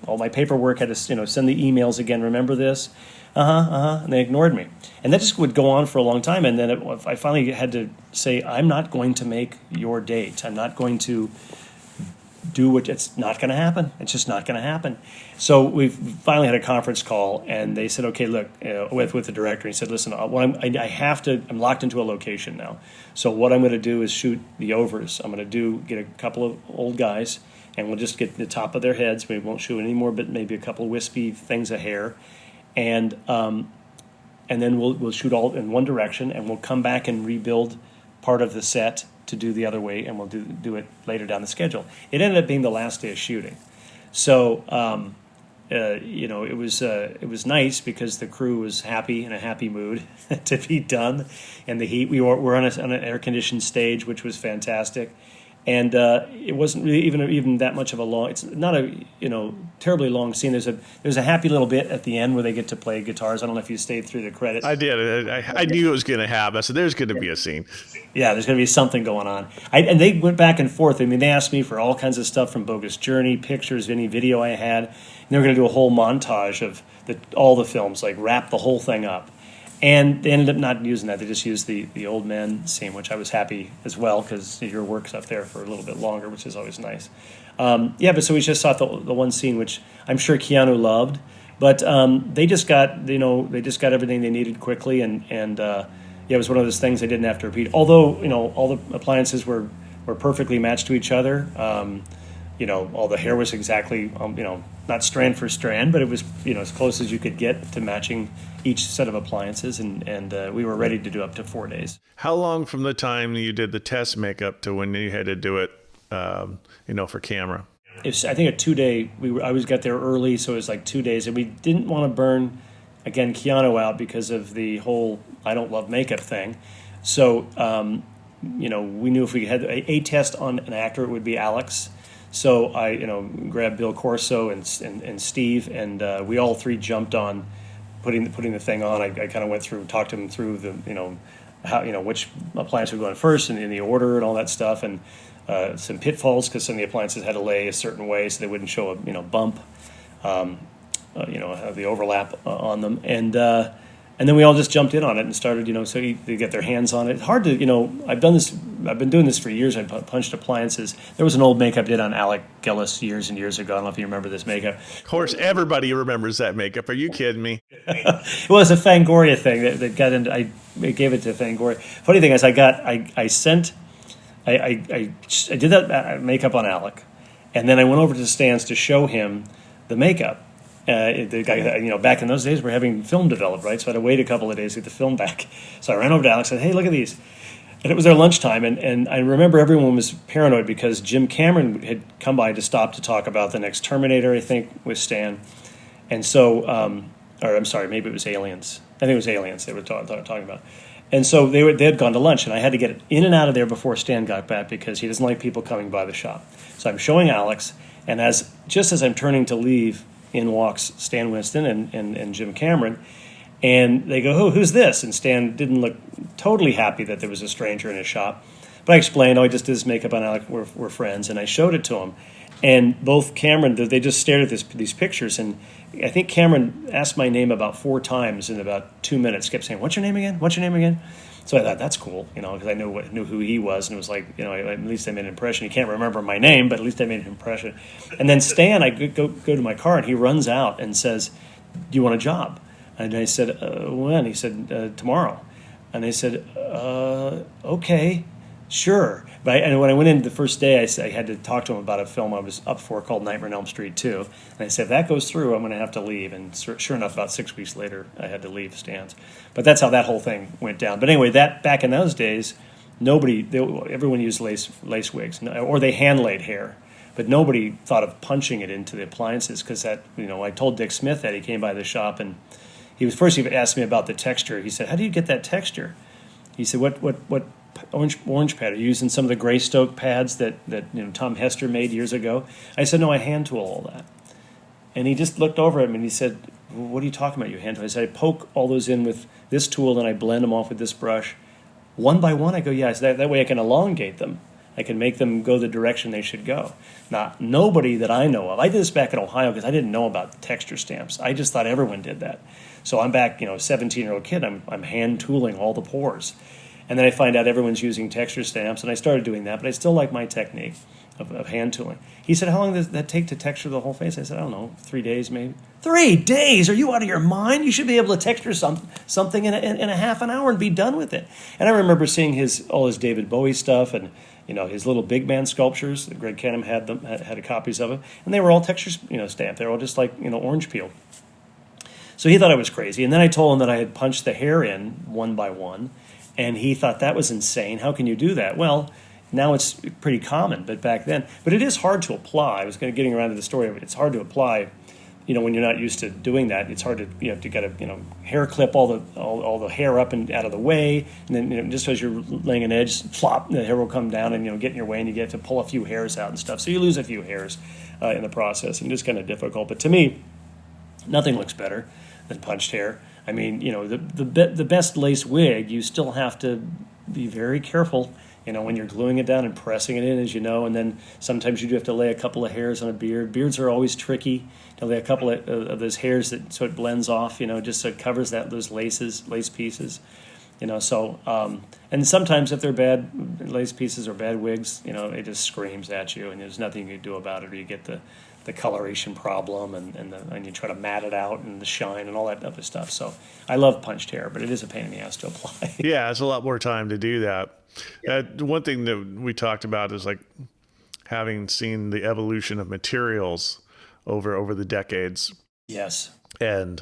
all my paperwork had to, send the emails again. Remember this? And they ignored me. And that just would go on for a long time. And then I finally had to say, I'm not going to make your date. I'm not going to do what, it's not going to happen. It's just not going to happen. So we finally had a conference call, and they said, okay, look, with the director. He said, listen, I'm locked into a location now. So what I'm going to do is shoot the overs. I'm going to get a couple of old guys, and we'll just get the top of their heads. We won't shoot any more, but maybe a couple of wispy things of hair. And then we'll shoot all in one direction, and we'll come back and rebuild part of the set to do the other way, and we'll do it later down the schedule. It ended up being the last day of shooting. So, it was nice because the crew was happy, in a happy mood to be done. And the heat, we're on an air-conditioned stage, which was fantastic. And it wasn't really even that much of a long. It's not a terribly long scene. There's a happy little bit at the end where they get to play guitars. I don't know if you stayed through the credits. I did. I knew it was going to happen. So there's going to be a scene. Yeah, there's going to be something going on. And they went back and forth. I mean, they asked me for all kinds of stuff from Bogus Journey, pictures, any video I had. And they were going to do a whole montage of all the films, like wrap the whole thing up. And they ended up not using that. They just used the old men scene, which I was happy as well because your work's up there for a little bit longer, which is always nice. But so we just saw the one scene, which I'm sure Keanu loved. But they just got everything they needed quickly, and it was one of those things they didn't have to repeat. Although all the appliances were perfectly matched to each other. All the hair was exactly not strand for strand, but it was as close as you could get to matching each set of appliances, and we were ready to do up to 4 days. How long from the time you did the test makeup to when you had to do it, for camera? It's, I think, a 2-day. I got there early, so it was like 2 days, and we didn't want to burn again Keanu out because of the whole I don't love makeup thing. So we knew if we had a test on an actor, it would be Alex. So I grabbed Bill Corso and Steve, and we all 3 jumped on putting the thing on, I kind of went through, talked to him through the, how, which appliance would go on first and in the order and all that stuff, and some pitfalls because some of the appliances had to lay a certain way so they wouldn't show a bump, have the overlap on them, and then we all just jumped in on it and started, so they get their hands on it. It's hard to, I've been doing this for years. I punched appliances. There was an old makeup did on Alec Gillis years and years ago. I don't know if you remember this makeup. Of course, everybody remembers that makeup. Are you kidding me? It was a Fangoria thing that got into, I gave it to Fangoria. Funny thing is I did that makeup on Alec, and then I went over to Stan's to show him the makeup. The guy, back in those days, we're having film developed, right? So I had to wait a couple of days to get the film back. So I ran over to Alex and said, hey, look at these. And it was their lunchtime, and I remember everyone was paranoid because Jim Cameron had come by to stop to talk about the next Terminator, I think, with Stan. And so, or I'm sorry, maybe it was Aliens. I think it was Aliens they were talking about. And so they had gone to lunch, and I had to get in and out of there before Stan got back because he doesn't like people coming by the shop. So I'm showing Alex, and just as I'm turning to leave, in walks Stan Winston and Jim Cameron, and they go, oh, who's this? And Stan didn't look totally happy that there was a stranger in his shop. But I explained, I just did this makeup on Alec, we're friends, and I showed it to him. And both Cameron, they just stared at these pictures, and I think Cameron asked my name about 4 times in about 2 minutes, kept saying, what's your name again? What's your name again? So I thought, that's cool, because I knew who he was, and it was like, at least I made an impression. He can't remember my name, but at least I made an impression. And then Stan, I go to my car, and he runs out and says, do you want a job? And I said, when? He said, tomorrow. And I said, okay, sure. And when I went in the first day, I had to talk to him about a film I was up for called Nightmare on Elm Street 2. And I said, if that goes through, I'm going to have to leave. And sure enough, about 6 weeks later, I had to leave Stan's. But that's how that whole thing went down. But anyway, back in those days, everyone used lace wigs, or they hand-laid hair. But nobody thought of punching it into the appliances because I told Dick Smith that he came by the shop, and he asked me about the texture. He said, how do you get that texture? He said, what orange pad? Are you using some of the Greystoke pads that Tom Hester made years ago? I said, no, I hand tool all that. And he just looked over at me and he said, well, what are you talking about, you hand tool? I said, I poke all those in with this tool and I blend them off with this brush. One by one, I go, yeah, so that way I can elongate them. I can make them go the direction they should go. Now, nobody that I know of, I did this back in Ohio because I didn't know about texture stamps. I just thought everyone did that. So I'm back, 17-year-old kid, I'm hand tooling all the pores. And then I find out everyone's using texture stamps, and I started doing that, but I still like my technique of hand tooling. He said, how long does that take to texture the whole face? I said, I don't know, 3 days maybe. 3 days? Are you out of your mind? You should be able to texture something in a half an hour and be done with it. And I remember seeing all his David Bowie stuff and his little big man sculptures. Greg Canham had copies of them, and they were all texture stamped. They were all just like orange peel. So he thought I was crazy, and then I told him that I had punched the hair in one by one. And he thought that was insane. How can you do that? Well, now it's pretty common, but back then. But it is hard to apply. I was getting around to the story of it. It's hard to apply, when you're not used to doing that. It's hard to, you have to get a, hair clip all the hair up and out of the way. And then, just as you're laying an edge, flop, the hair will come down and, get in your way, and you get to pull a few hairs out and stuff. So you lose a few hairs in the process, and it's kind of difficult. But to me, nothing looks better than punched hair. I mean, the best lace wig, you still have to be very careful, when you're gluing it down and pressing it in, as you know, and then sometimes you do have to lay a couple of hairs on a beard. Beards are always tricky. To lay a couple of those hairs so it blends off, just so it covers those lace pieces, So, and sometimes if they're bad lace pieces or bad wigs, it just screams at you, and there's nothing you can do about it, or you get the coloration problem, and you try to mat it out and the shine and all that other stuff. So I love punched hair, but it is a pain in the ass to apply. Yeah, it's a lot more time to do that. Yeah. One thing that we talked about is like having seen the evolution of materials over the decades. Yes. And,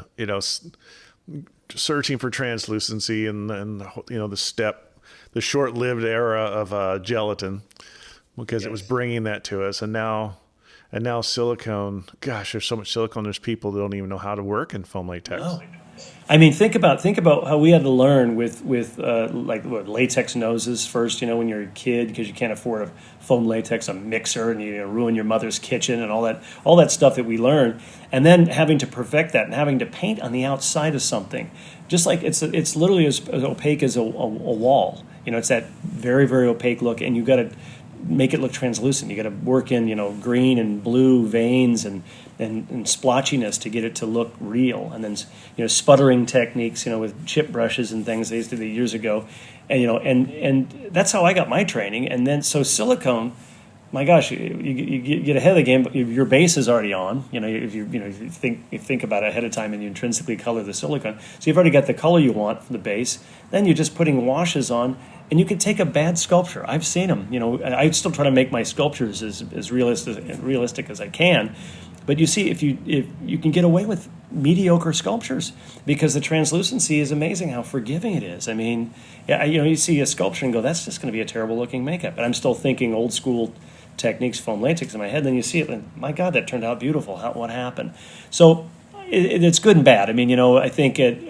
searching for translucency and the short-lived era of gelatin, because it was bringing that to us. And now And now silicone, gosh, there's so much silicone. There's people that don't even know how to work in foam latex. No. I mean, think about how we had to learn with like latex noses first. When you're a kid, because you can't afford a foam latex, a mixer, and you ruin your mother's kitchen and all that stuff that we learned, and then having to perfect that and having to paint on the outside of something, just like it's literally as opaque as a wall. It's that very, very opaque look, and you got to make it look translucent. You got to work in green and blue veins and splotchiness to get it to look real. And then sputtering techniques with chip brushes and things they used to do years ago, and that's how I got my training. And then so silicone, my gosh, you get ahead of the game, but your base is already on. If you think about it ahead of time and you intrinsically color the silicone, so you've already got the color you want for the base. Then you're just putting washes on. And you can take a bad sculpture. I've seen them. I still try to make my sculptures as realistic as I can. But you see, if you can get away with mediocre sculptures because the translucency is amazing. How forgiving it is. I mean, you see a sculpture and go, that's just going to be a terrible looking makeup. And I'm still thinking old school techniques, foam latex in my head. Then you see it, and my God, that turned out beautiful. What happened? So it's good and bad. I mean, I think it.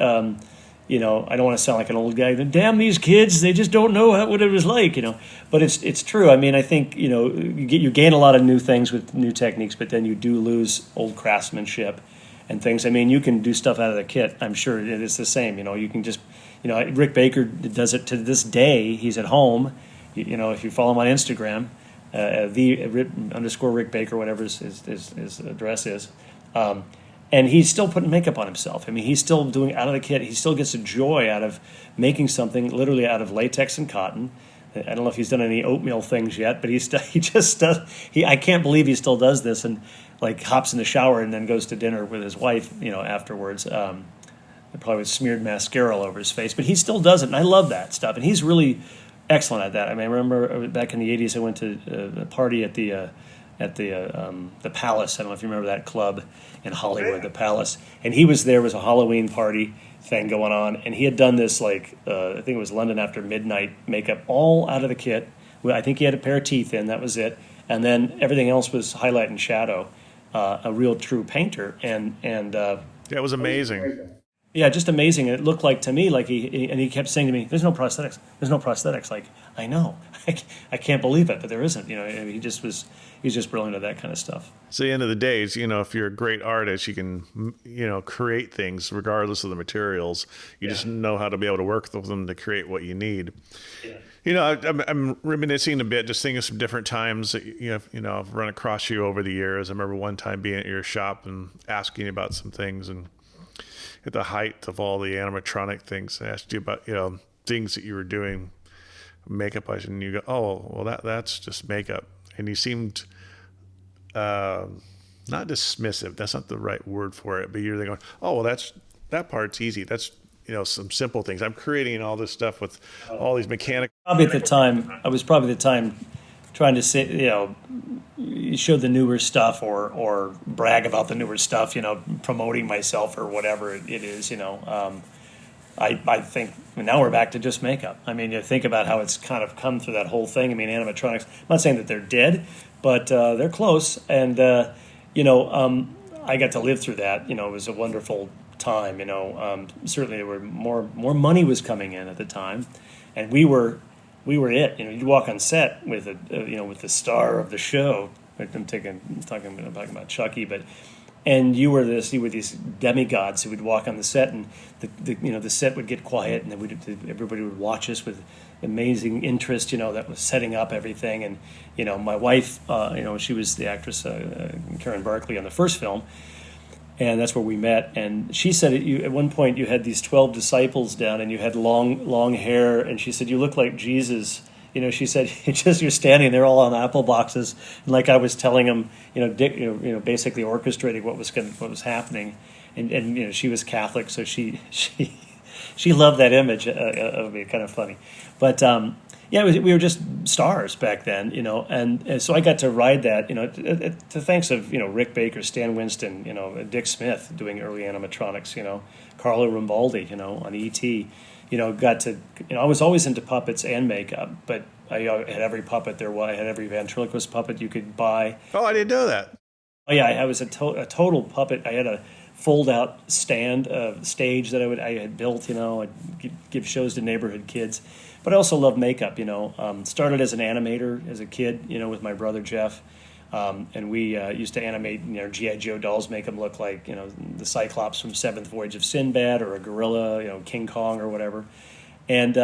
I don't want to sound like an old guy. Damn these kids! They just don't know what it was like. But it's true. I mean, I think you gain a lot of new things with new techniques, but then you do lose old craftsmanship and things. I mean, you can do stuff out of the kit. I'm sure it is the same. You can just Rick Baker does it to this day. He's at home. If you follow him on Instagram, _Rick Baker, whatever his address is. And he's still putting makeup on himself. I mean, he's still doing out of the kit. He still gets a joy out of making something literally out of latex and cotton. I don't know if he's done any oatmeal things yet, but he just does. I can't believe he still does this and like hops in the shower and then goes to dinner with his wife. Afterwards, probably with smeared mascara all over his face, but he still does it, and I love that stuff. And he's really excellent at that. I mean, I remember back in the '80s, I went to a party at the Palace. I don't know if you remember that club in Hollywood, the Palace. And he was there. It was a Halloween party thing going on, and he had done this I think it was London After Midnight makeup all out of the kit. I think he had a pair of teeth in. That was it. And then everything else was highlight and shadow. A real true painter. And yeah, it was amazing. Yeah, just amazing. And it looked like to me like he kept saying to me, "There's no prosthetics. There's no prosthetics." Like, I know, I can't believe it, but there isn't. He's just brilliant at that kind of stuff. So at the end of the day, if you're a great artist, you can create things regardless of the materials. You just know how to be able to work with them to create what you need. Yeah. I'm reminiscing a bit, just thinking of some different times that I've run across you over the years. I remember one time being at your shop and asking you about some things, and at the height of all the animatronic things, I asked you about things that you were doing, makeup, and you go, "Oh, well, that's just makeup," and you seemed not dismissive. That's not the right word for it, but you're going, "Oh, well, that part's easy. That's some simple things. I'm creating all this stuff with all these mechanical." Probably at the time trying to say, show the newer stuff or brag about the newer stuff, promoting myself or whatever it is, I think now we're back to just makeup. I mean, you think about how it's kind of come through that whole thing. I mean, animatronics, I'm not saying that they're dead, but they're close. And, I got to live through that. It was a wonderful time, certainly there were more money was coming in at the time. And we were it. You'd walk on set with with the star of the show. I'm talking about Chucky, and you were these demigods who would walk on the set, and the set would get quiet, and then everybody would watch us with amazing interest. That was setting up everything, and my wife, she was the actress Karen Barkley on the first film. And that's where we met. And she said at one point you had these 12 disciples down, and you had long hair. And she said you look like Jesus. She said you're standing there all on apple boxes, and like I was telling them, basically orchestrating what was happening. And she was Catholic, so she loved that image of me. Kind of funny, but. We were just stars back then, and so I got to ride that, to thanks of, Rick Baker, Stan Winston, Dick Smith doing early animatronics, Carlo Rambaldi, on E.T., got to, I was always into puppets and makeup, but I had every puppet there was. I had every ventriloquist puppet you could buy. Oh, I didn't know that. Oh yeah, I was a total puppet. I had a fold-out stage that I had built. I'd give shows to neighborhood kids, but I also love makeup. Started as an animator as a kid. With my brother Jeff, and we used to animate GI Joe dolls, make them look like the Cyclops from Seventh Voyage of Sinbad, or a gorilla, King Kong or whatever. And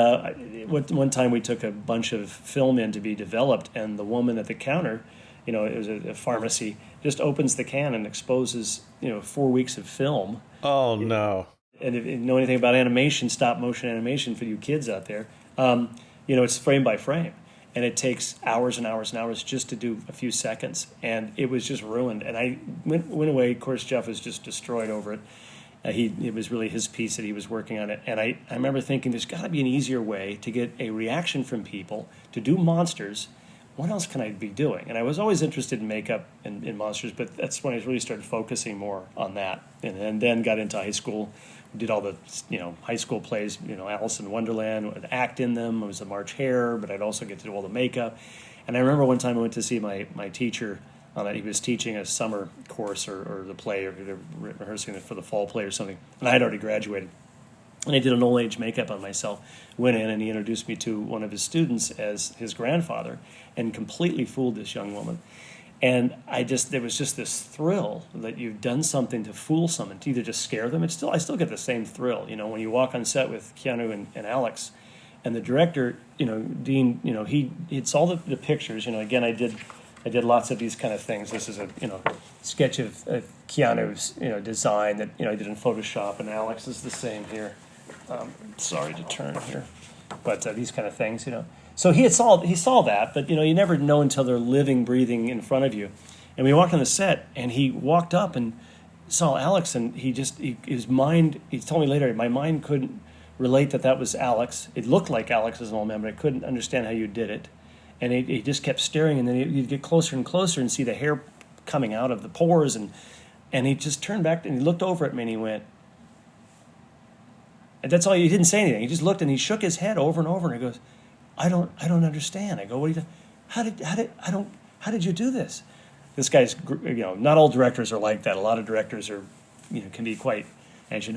one time we took a bunch of film in to be developed, and the woman at the counter, it was a pharmacy, just opens the can and exposes 4 weeks of film. Oh no! And if you know anything about animation, stop motion animation for you kids out there, it's frame by frame, and it takes hours and hours and hours just to do a few seconds, and it was just ruined. And I went away. Of course, Jeff was just destroyed over it. It was really his piece that he was working on it. And I remember thinking there's got to be an easier way to get a reaction from people to do monsters. What else can I be doing? And I was always interested in makeup and in monsters, but that's when I really started focusing more on that. And then got into high school, did all the high school plays, Alice in Wonderland, would act in them. I was a March Hare, but I'd also get to do all the makeup. And I remember one time I went to see my teacher on that. He was teaching a summer course or the play, or rehearsing it for the fall play or something. And I had already graduated. And I did an old age makeup on myself. Went in and he introduced me to one of his students as his grandfather, and completely fooled this young woman. And there was just this thrill that you've done something to fool someone, to either just scare them. I still get the same thrill, when you walk on set with Keanu and Alex, and the director, Dean, he saw the pictures. Again, I did lots of these kind of things. This is a sketch of Keanu's design that I did in Photoshop, and Alex is the same here. Sorry to turn here, but these kind of things, So he saw that, but you never know until they're living, breathing in front of you. And we walked on the set, and he walked up and saw Alex, and his mind. He told me later, my mind couldn't relate that was Alex. It looked like Alex as an old man, but I couldn't understand how you did it. And he just kept staring, and then you'd get closer and closer and see the hair coming out of the pores, and he just turned back and he looked over at me and he went, and that's all. He didn't say anything. He just looked and he shook his head over and over, and he goes, I don't understand. I go, what do you? How did you do this? This guy's, not all directors are like that. A lot of directors are, can be quite, as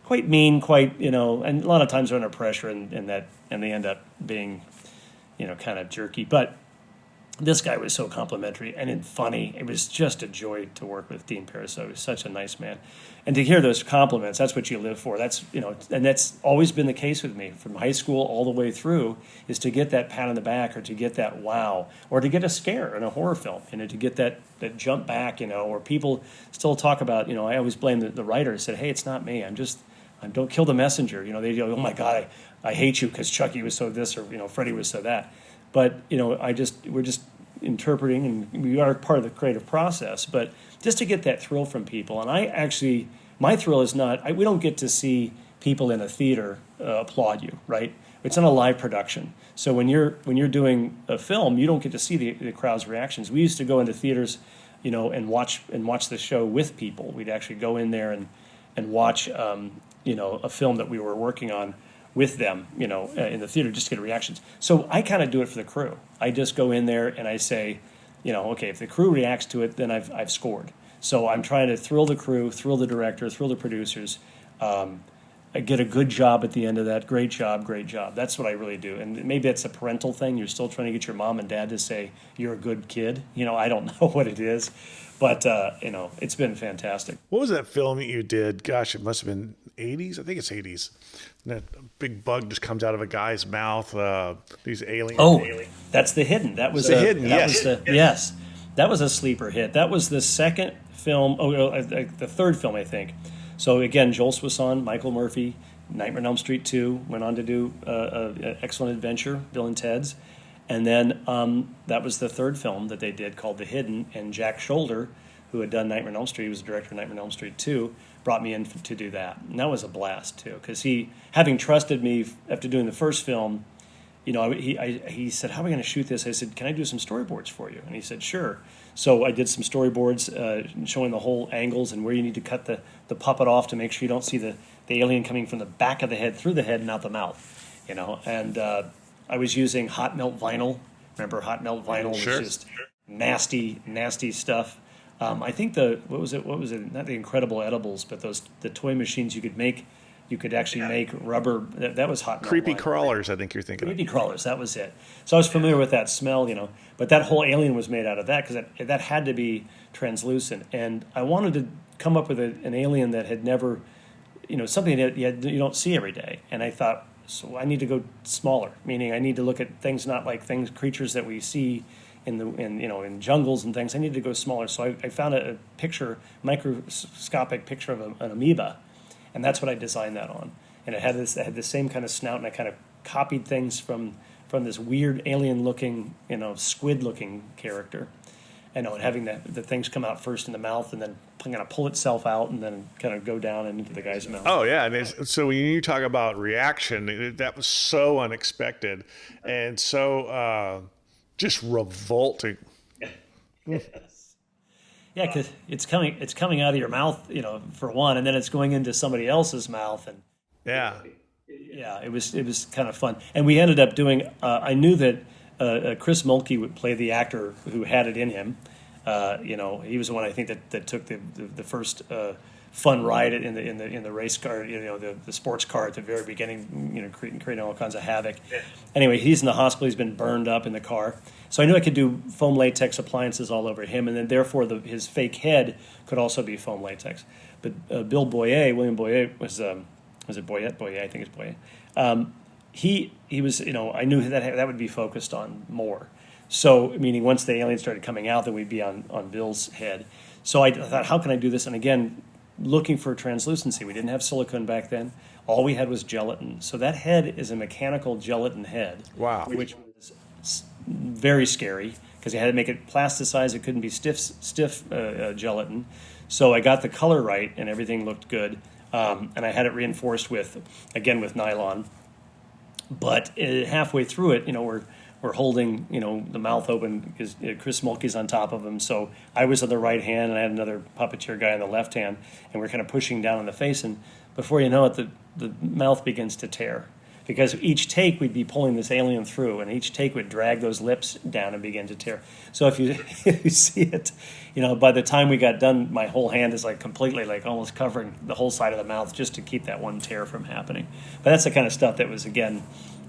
quite mean, and a lot of times they're under pressure, and they end up being, kind of jerky. But this guy was so complimentary and funny. It was just a joy to work with Dean Pariseau. He was such a nice man. And to hear those compliments, that's what you live for. That's, and that's always been the case with me from high school all the way through, is to get that pat on the back, or to get that wow, or to get a scare in a horror film, to get that jump back, or people still talk about, I always blame the writer. I said, hey, it's not me. Don't kill the messenger. They go, oh my God, I hate you because Chucky was so this, or, Freddy was so that. But, we're just interpreting, and we are part of the creative process, but just to get that thrill from people. And my thrill is not, we don't get to see people in a theater applaud you, right? It's not a live production. So when you're doing a film, you don't get to see the crowd's reactions. We used to go into theaters, and watch the show with people. We'd actually go in there and watch, a film that we were working on with them, in the theater, just to get reactions. So I kind of do it for the crew. I just go in there and I say, okay, if the crew reacts to it, then I've scored. So I'm trying to thrill the crew, thrill the director, thrill the producers, get a good job at the end of that. Great job, great job. That's what I really do. And maybe that's a parental thing. You're still trying to get your mom and dad to say you're a good kid. I don't know what it is, but it's been fantastic. What was that film that you did? Gosh, it must have been 80s. I think it's 80s. And that big bug just comes out of a guy's mouth. These aliens. Oh, that's The Hidden. That was The Hidden. Yes. Yes, that was a sleeper hit. That was the second film. The third film, I think. So again, Joel Swisson, Michael Murphy, Nightmare on Elm Street 2, went on to do Excellent Adventure, Bill and Ted's. And then that was the third film that they did, called The Hidden. And Jack Shoulder, who had done Nightmare on Elm Street, he was the director of Nightmare on Elm Street 2, brought me in to do that. And that was a blast, too, because he, having trusted me after doing the first film, he said, how are we going to shoot this? I said, can I do some storyboards for you? And he said, sure. So I did some storyboards showing the whole angles and where you need to cut the puppet off to make sure you don't see the alien coming from the back of the head through the head and out the mouth. And I was using hot melt vinyl. Remember hot melt vinyl? Sure. Was just nasty, nasty stuff. I think what was it? Not the Incredible Edibles, but the toy machines you could make. You could actually make rubber. That was hot. Creepy crawlers, I think you're thinking Creepy crawlers, that was it. So I was familiar with that smell, But that whole alien was made out of that because that had to be translucent. And I wanted to come up with an alien that had never, something that you don't see every day. And I thought, so I need to go smaller, meaning I need to look at things not like creatures that we see in jungles and things. I need to go smaller. So I found a microscopic picture of an amoeba. And that's what I designed that on. And it had the same kind of snout, and I kind of copied things from this weird alien-looking, squid-looking character. And having the things come out first in the mouth and then kind of pull itself out and then kind of go down into the guy's mouth. Oh, yeah. And so when you talk about reaction, that was so unexpected and so just revolting. Yeah, because it's coming out of your mouth, for one, and then it's going into somebody else's mouth, and it was kind of fun. And we ended up doing. I knew that Chris Mulkey would play the actor who had it in him. He was the one I think that took the first fun ride in the race car, the sports car at the very beginning, creating all kinds of havoc. Yeah. Anyway, he's in the hospital. He's been burned up in the car. So I knew I could do foam latex appliances all over him, and then therefore his fake head could also be foam latex. But William Boyer was it Boyette? Boyer, I think it's Boyer. He was, I knew that would be focused on more. So, meaning once the aliens started coming out, then we'd be on Bill's head. So I thought, how can I do this? And again, looking for translucency. We didn't have silicone back then. All we had was gelatin. So that head is a mechanical gelatin head. Wow. Which was very scary because you had to make it plasticized. It couldn't be stiff gelatin. So I got the color right and everything looked good. And I had it reinforced with nylon. But halfway through it, we're holding, the mouth open because Chris Mulkey's on top of him. So I was on the right hand and I had another puppeteer guy on the left hand, and we're kind of pushing down on the face. And before you know it, the mouth begins to tear because each take we'd be pulling this alien through, and each take would drag those lips down and begin to tear. So if you see it, by the time we got done, my whole hand is completely almost covering the whole side of the mouth just to keep that one tear from happening. But that's the kind of stuff that was, again,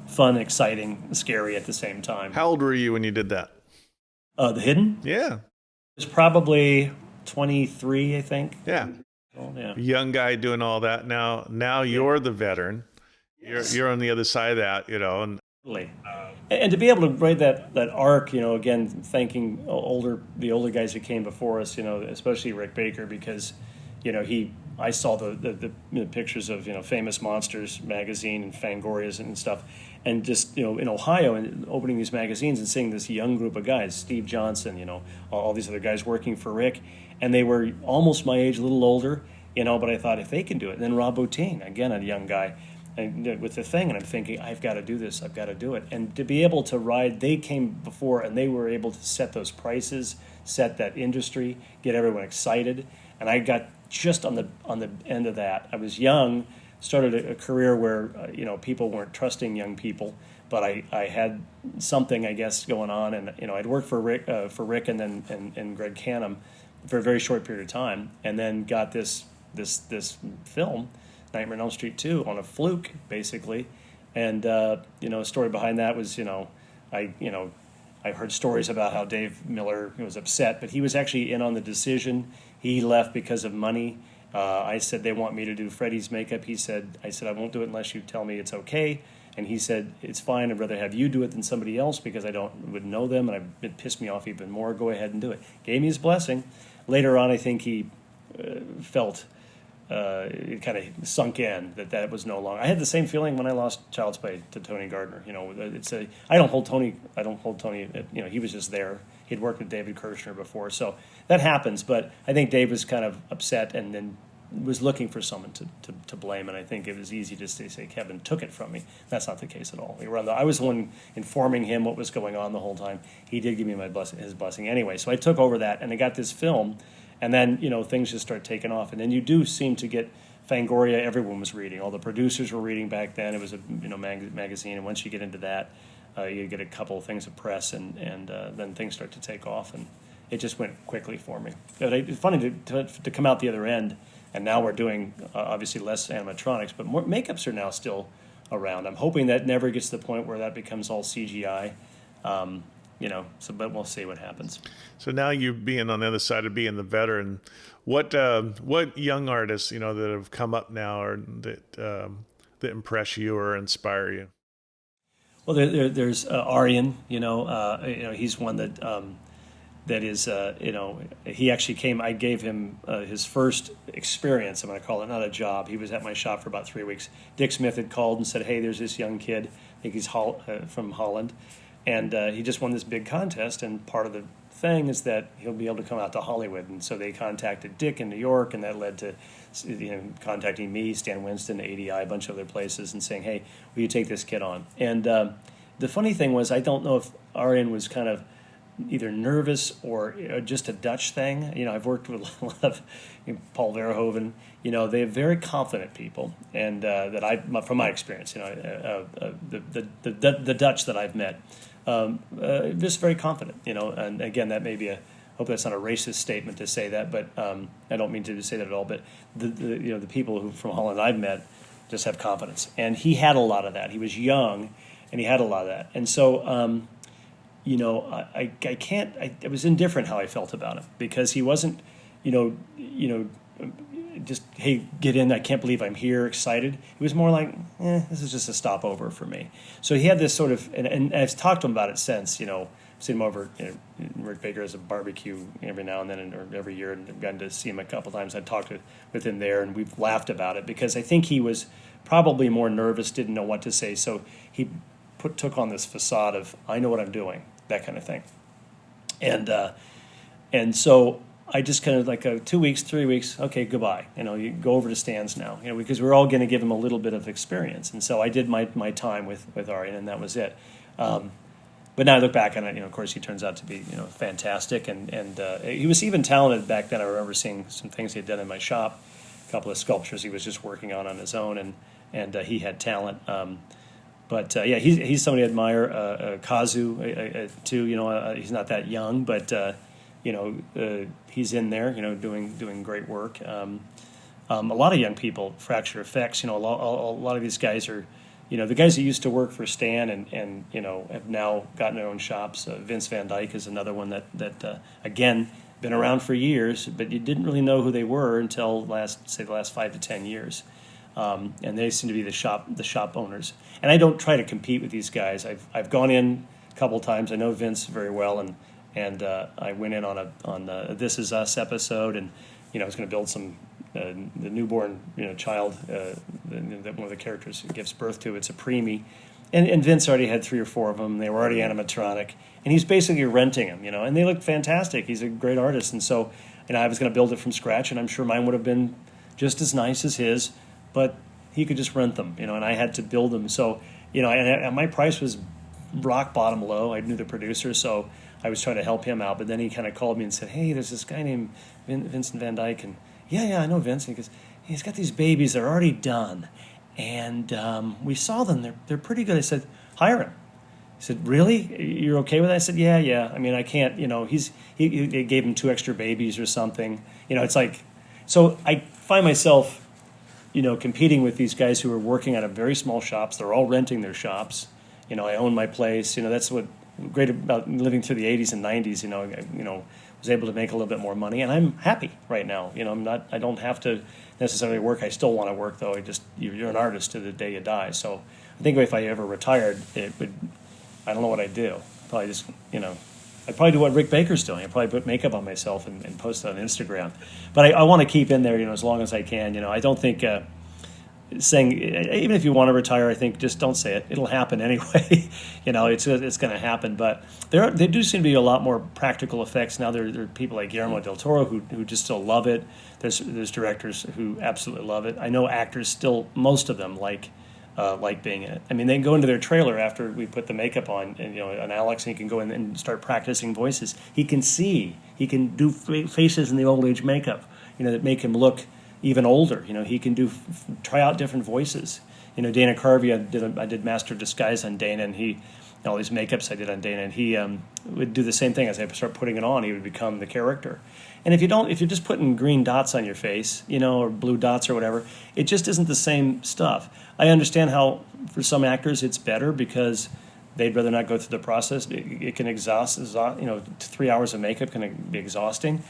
fun, exciting, scary at the same time. How old were you when you did that? The Hidden? Yeah. It was probably 23, I think. Yeah. Oh, yeah. Young guy doing all that. Now you're the veteran. Yes. You're on the other side of that, and totally. And to be able to write that arc, again, thanking the older guys who came before us, especially Rick Baker, because, I saw the pictures of Famous Monsters magazine and Fangorias and stuff, and just in Ohio and opening these magazines and seeing this young group of guys, Steve Johnson, all these other guys working for Rick, and they were almost my age, a little older, but I thought if they can do it, and then Rob Bottin, again a young guy, and with the thing, and I'm thinking I've got to do this, I've got to do it, and to be able to ride, they came before and they were able to set those prices, set that industry, get everyone excited, and I got just on the end of that. I was young, started a career where people weren't trusting young people, but I had something, I guess, going on, and I'd worked for Rick and then and Greg Canham for a very short period of time, and then got this film, Nightmare on Elm Street 2, on a fluke basically, and a story behind that was I heard stories about how Dave Miller was upset, but he was actually in on the decision. He left because of money. I said they want me to do Freddy's makeup. I said I won't do it unless you tell me it's okay. And he said it's fine. I'd rather have you do it than somebody else because I would know them, and it pissed me off even more. Go ahead and do it. Gave me his blessing. Later on, I think he felt it kind of sunk in that was no longer. I had the same feeling when I lost Child's Play to Tony Gardner. I don't hold Tony. He was just there. He'd worked with David Kirshner before, so that happens. But I think Dave was kind of upset and then was looking for someone to blame, and I think it was easy to say Kevin took it from me. That's not the case at all. I was the one informing him what was going on the whole time. He did give me his blessing anyway. So I took over that, and I got this film, and then things just start taking off, and then you do seem to get Fangoria. Everyone was reading. All the producers were reading back then. It was a magazine, and once you get into that, you get a couple of things of press, and then things start to take off, and it just went quickly for me. But it's funny to come out the other end, and now we're doing obviously less animatronics, but more makeups are now still around. I'm hoping that never gets to the point where that becomes all CGI. But we'll see what happens. So now you being on the other side of being the veteran, what young artists that have come up now or that impress you or inspire you? Well, there's Aryan. He's one that is he actually came. I gave him his first experience. I'm going to call it, not a job. He was at my shop for about 3 weeks. Dick Smith had called and said, "Hey, there's this young kid. I think he's from Holland." And he just won this big contest, and part of the thing is that he'll be able to come out to Hollywood. And so they contacted Dick in New York, and that led to contacting me, Stan Winston, ADI, a bunch of other places, and saying, "Hey, will you take this kid on?" And the funny thing was, I don't know if Aryan was kind of either nervous or just a Dutch thing. I've worked with a lot of Paul Verhoeven. They're very confident people, and from my experience, the Dutch that I've met. Just very confident, and again, that may be I hope that's not a racist statement to say that, but I don't mean to say that at all. But the people who from Holland I've met just have confidence, and he had a lot of that. He was young, and he had a lot of that, and so I was indifferent how I felt about him because he wasn't, just, "Hey, get in, I can't believe I'm here," excited. He was more like, this is just a stopover for me. So he had this sort of, and I've talked to him about it since, seen him over, Rick Baker has a barbecue every now and then, or every year, and I've gotten to see him a couple times. I talked with him there, and we've laughed about it because I think he was probably more nervous, didn't know what to say, so he took on this facade of, "I know what I'm doing," that kind of thing. And so I just kind of like 2 weeks, 3 weeks, okay, goodbye. You go over to Stan's now, because we're all going to give him a little bit of experience. And so I did my time with Aryan, and that was it. But now I look back on it, of course, he turns out to be, fantastic. And he was even talented back then. I remember seeing some things he had done in my shop, a couple of sculptures he was just working on his own, and he had talent. But he's somebody I admire. Kazu, too. He's not that young, but he's in there. Doing great work. A lot of young people, Fracture Effects. A lot of these guys are, the guys that used to work for Stan and have now gotten their own shops. Vince Van Dyke is another one that again been around for years, but you didn't really know who they were until the last 5 to 10 years. And they seem to be the shop owners. And I don't try to compete with these guys. I've gone in a couple of times. I know Vince very well, and I went in on the This Is Us episode, and I was going to build some the newborn child that one of the characters gives birth to. It's a preemie, and Vince already had 3 or 4 of them. They were already animatronic, and he's basically renting them, and they look fantastic. He's a great artist, and so I was going to build it from scratch, and I'm sure mine would have been just as nice as his. But he could just rent them, and I had to build them. So, and my price was rock bottom low. I knew the producer, so I was trying to help him out. But then he kind of called me and said, "Hey, there's this guy named Vincent Van Dyke." And, yeah, I know Vince. And he goes, "He's got these babies. They're already done. And we saw them. They're pretty good." I said, "Hire him." He said, "Really? You're okay with that?" I said, Yeah. I mean, I can't, they gave him 2 extra babies or something. It's like, so I find myself competing with these guys who are working out of very small shops. They're all renting their shops. I own my place. That's what great about living through the 80s and 90s. Was able to make a little bit more money, and I'm happy right now. I don't have to necessarily work. I still want to work, though. You're an artist to the day you die. So I think if I ever retired, I don't know what I'd do. Probably just, I'd probably do what Rick Baker's doing. I'd probably put makeup on myself and post it on Instagram. But I want to keep in there, as long as I can. I don't think saying, even if you want to retire, I think just don't say it. It'll happen anyway. It's going to happen. But there do seem to be a lot more practical effects now. There are people like Guillermo del Toro who just still love it. There's directors who absolutely love it. I know actors still, most of them like being in it. I mean, they can go into their trailer after we put the makeup on, and on Alex, and he can go in and start practicing voices. He can see. He can do faces in the old age makeup, that make him look even older. He can try out different voices. Dana Carvey, I did Master of Disguise on Dana, and he all these makeups I did on Dana, and he would do the same thing. As I start putting it on, he would become the character. And if you're just putting green dots on your face, or blue dots or whatever, it just isn't the same stuff. I understand how for some actors it's better because they'd rather not go through the process. It can exhaust 3 hours of makeup can be exhausting,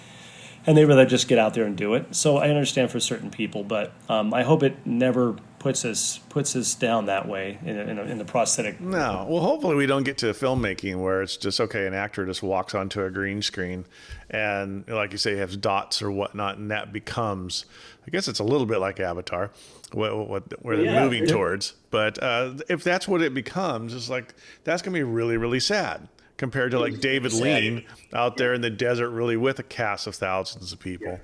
and they'd rather just get out there and do it. So I understand for certain people, but I hope it never puts us down that way in the prosthetic. No, well, hopefully we don't get to filmmaking where it's just okay. An actor just walks onto a green screen, and like you say, has dots or whatnot, and that becomes. I guess it's a little bit like Avatar, where they're moving towards. But if that's what it becomes, it's like that's gonna be really, really sad compared to like David Lean out there in the desert, really with a cast of thousands of people.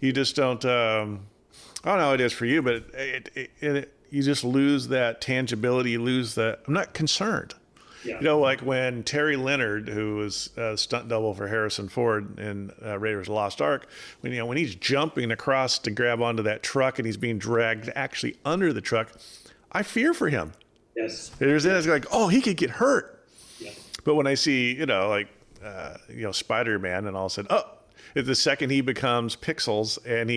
You just don't. I don't know how it is for you, but you just lose that tangibility. You lose that. I'm not concerned. Yeah. Like when Terry Leonard, who was a stunt double for Harrison Ford in Raiders of the Lost Ark, when he's jumping across to grab onto that truck and he's being dragged actually under the truck, I fear for him. Yes. It's like, oh, he could get hurt. Yeah. But when I see, Spider-Man, and all of a sudden, the second he becomes pixels, and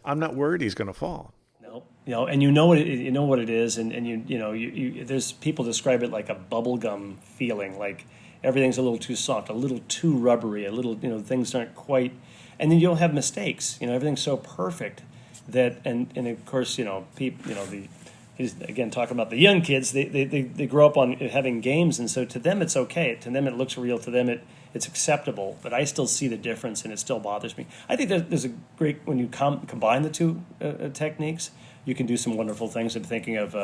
I'm not worried he's going to fall. No, and you know what it is, and you there's people describe it like a bubblegum feeling, like everything's a little too soft, a little too rubbery, a little things aren't quite, and then you'll have mistakes. Everything's so perfect that, and of course people he's again talking about the young kids. They grow up on having games, and so to them it's okay. To them it looks real. To them it's acceptable. But I still see the difference, and it still bothers me. I think there's a great when you combine the two techniques, you can do some wonderful things. I'm thinking of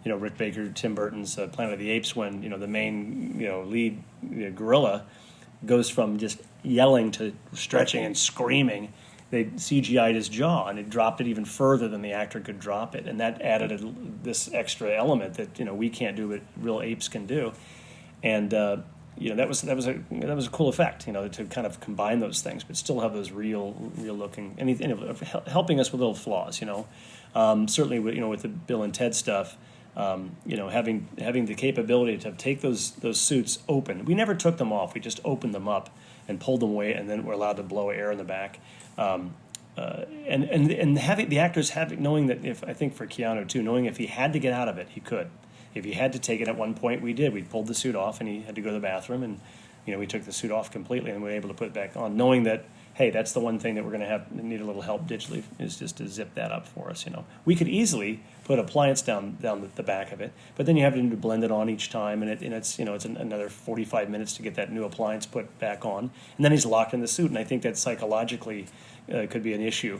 Rick Baker, Tim Burton's Planet of the Apes, when the main lead gorilla goes from just yelling to stretching and screaming. They CGI'd his jaw, and it dropped it even further than the actor could drop it, and that added this extra element that we can't do, but real apes can do, and that was a cool effect, to kind of combine those things, but still have those real looking, helping us with little flaws, certainly with the Bill and Ted stuff. Having the capability to take those suits open. We never took them off. We just opened them up and pulled them away, and then we're allowed to blow air in the back. And having the actors knowing that I think for Keanu too, knowing if he had to get out of it, he could. If he had to take it at one point, we did. We pulled the suit off, and he had to go to the bathroom, and we took the suit off completely, and we were able to put it back on, knowing that, hey, that's the one thing that we're going to need a little help digitally, is just to zip that up for us. We could easily put appliance down the back of it, but then you have to blend it on each time, and it's another 45 minutes to get that new appliance put back on, and then he's locked in the suit, and I think that psychologically could be an issue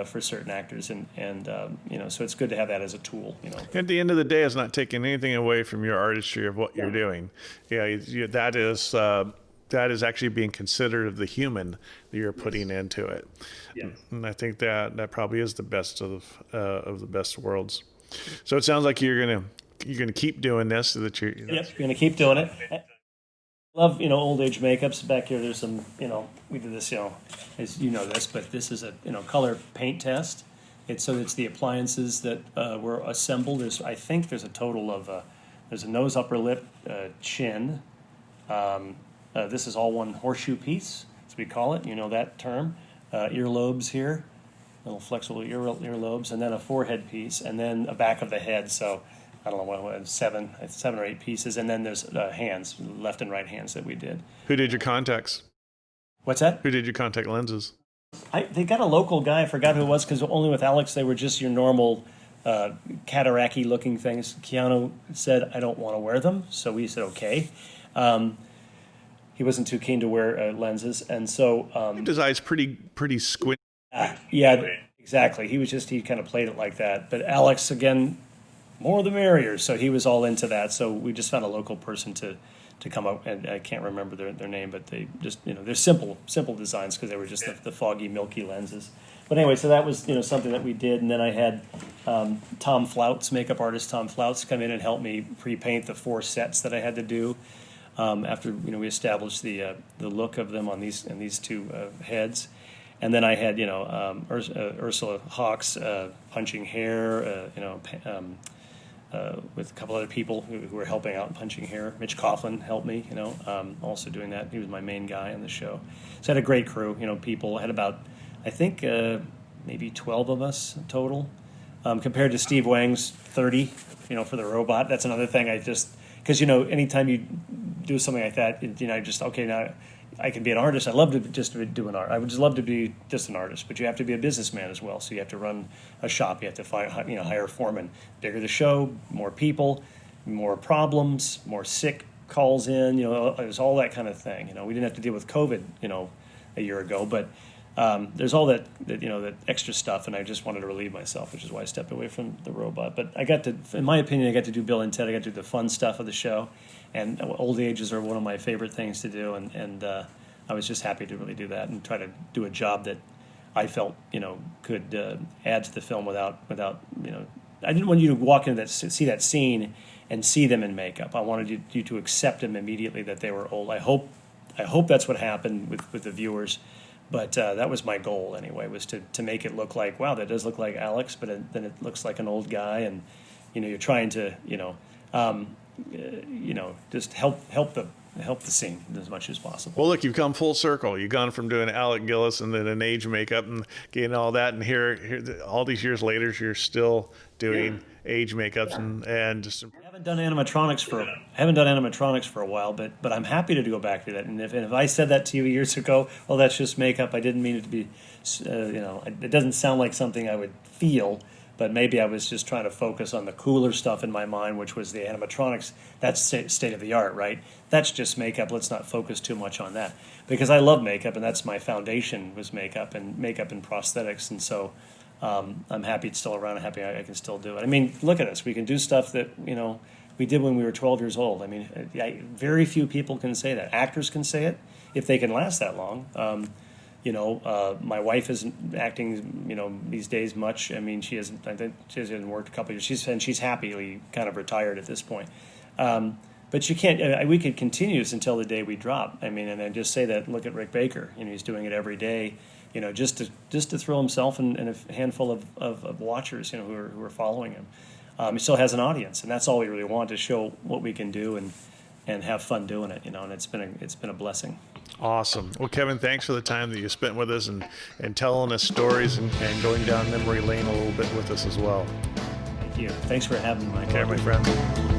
for certain actors, and so it's good to have that as a tool. At the end of the day, it's not taking anything away from your artistry of what you're doing. That is actually being considerate of the human that you're putting into it. Yes. And I think that probably is the best of the best worlds. So it sounds like you're gonna keep doing this, so that you're. Yep, you're gonna keep doing it. Love old age makeups. Back here there's some we did this as this, but this is a color paint test. It's the appliances that were assembled. I think there's a total of there's a nose, upper lip, chin. This is all one horseshoe piece, as we call it. That term. Earlobes here, little flexible earlobes, and then a forehead piece, and then a back of the head. So I don't know what, seven or eight pieces, and then there's hands, left and right hands that we did. Who did your contacts? What's that? Who did your contact lenses? They got a local guy. I forgot who it was, because only with Alex they were just your normal cataract-y looking things. Keanu said, "I don't want to wear them," so we said okay. He wasn't too keen to wear lenses, and so his eyes pretty squint. Yeah, exactly. He kind of played it like that. But Alex, again, more the merrier. So he was all into that. So we just found a local person to come up, and I can't remember their name, but they just they're simple designs, because they were just the foggy, milky lenses. But anyway, so that was something that we did, and then I had Tom Flouts, makeup artist Tom Flouts, come in and help me pre-paint the 4 sets that I had to do. After we established the look of them on these 2 heads, and then I had Ursula Hawkes punching hair, with a couple other people who were helping out and punching hair. Mitch Coughlin helped me, also doing that. He was my main guy on the show. So I had a great crew, people. I had about, I think, maybe 12 of us total, compared to Steve Wang's 30, for the robot. That's another thing because, anytime you do something like that, now I can be an artist. I love to just do an art. I would just love to be just an artist, but you have to be a businessman as well. So you have to run a shop. You have to hire a foreman. Bigger the show, more people, more problems, more sick calls in. It was all that kind of thing. We didn't have to deal with COVID, a year ago, but there's all that extra stuff, and I just wanted to relieve myself, which is why I stepped away from the robot. But in my opinion, I got to do Bill and Ted. I got to do the fun stuff of the show, and old ages are one of my favorite things to do, and I was just happy to really do that and try to do a job that I felt could add to the film without I didn't want you to walk into see that scene and see them in makeup. I wanted you to accept them immediately that they were old. I hope that's what happened with the viewers. But that was my goal anyway, was to make it look like, wow, that does look like Alex, but then it looks like an old guy, and you're trying to just help the scene as much as possible. Well, look, you've come full circle. You've gone from doing Alec Gillis and then an age makeup and getting all that, and here all these years later, you're still doing age makeups and just. I haven't done animatronics for a while, but I'm happy to go back to that. And if I said that to you years ago, well, that's just makeup. I didn't mean it to be, it doesn't sound like something I would feel. But maybe I was just trying to focus on the cooler stuff in my mind, which was the animatronics. That's state of the art, right? That's just makeup. Let's not focus too much on that, because I love makeup, and that's my foundation was makeup and prosthetics. And so I'm happy it's still around. I'm happy I can still do it. I mean, look at us. We can do stuff that we did when we were 12 years old. I mean, very few people can say that. Actors can say it if they can last that long. My wife isn't acting, these days much. I mean, I think she hasn't worked a couple of years. She's happily kind of retired at this point. But you can't. We could continue this until the day we drop. I mean, and I just say that. Look at Rick Baker. He's doing it every day. Just to thrill himself and a handful of watchers, who are following him. He still has an audience, and that's all we really want, to show what we can do and have fun doing it. And it's been a blessing. Awesome. Well, Kevin, thanks for the time that you spent with us and telling us stories and going down memory lane a little bit with us as well. Thank you. Thanks for having me, Mike. Okay, my friend.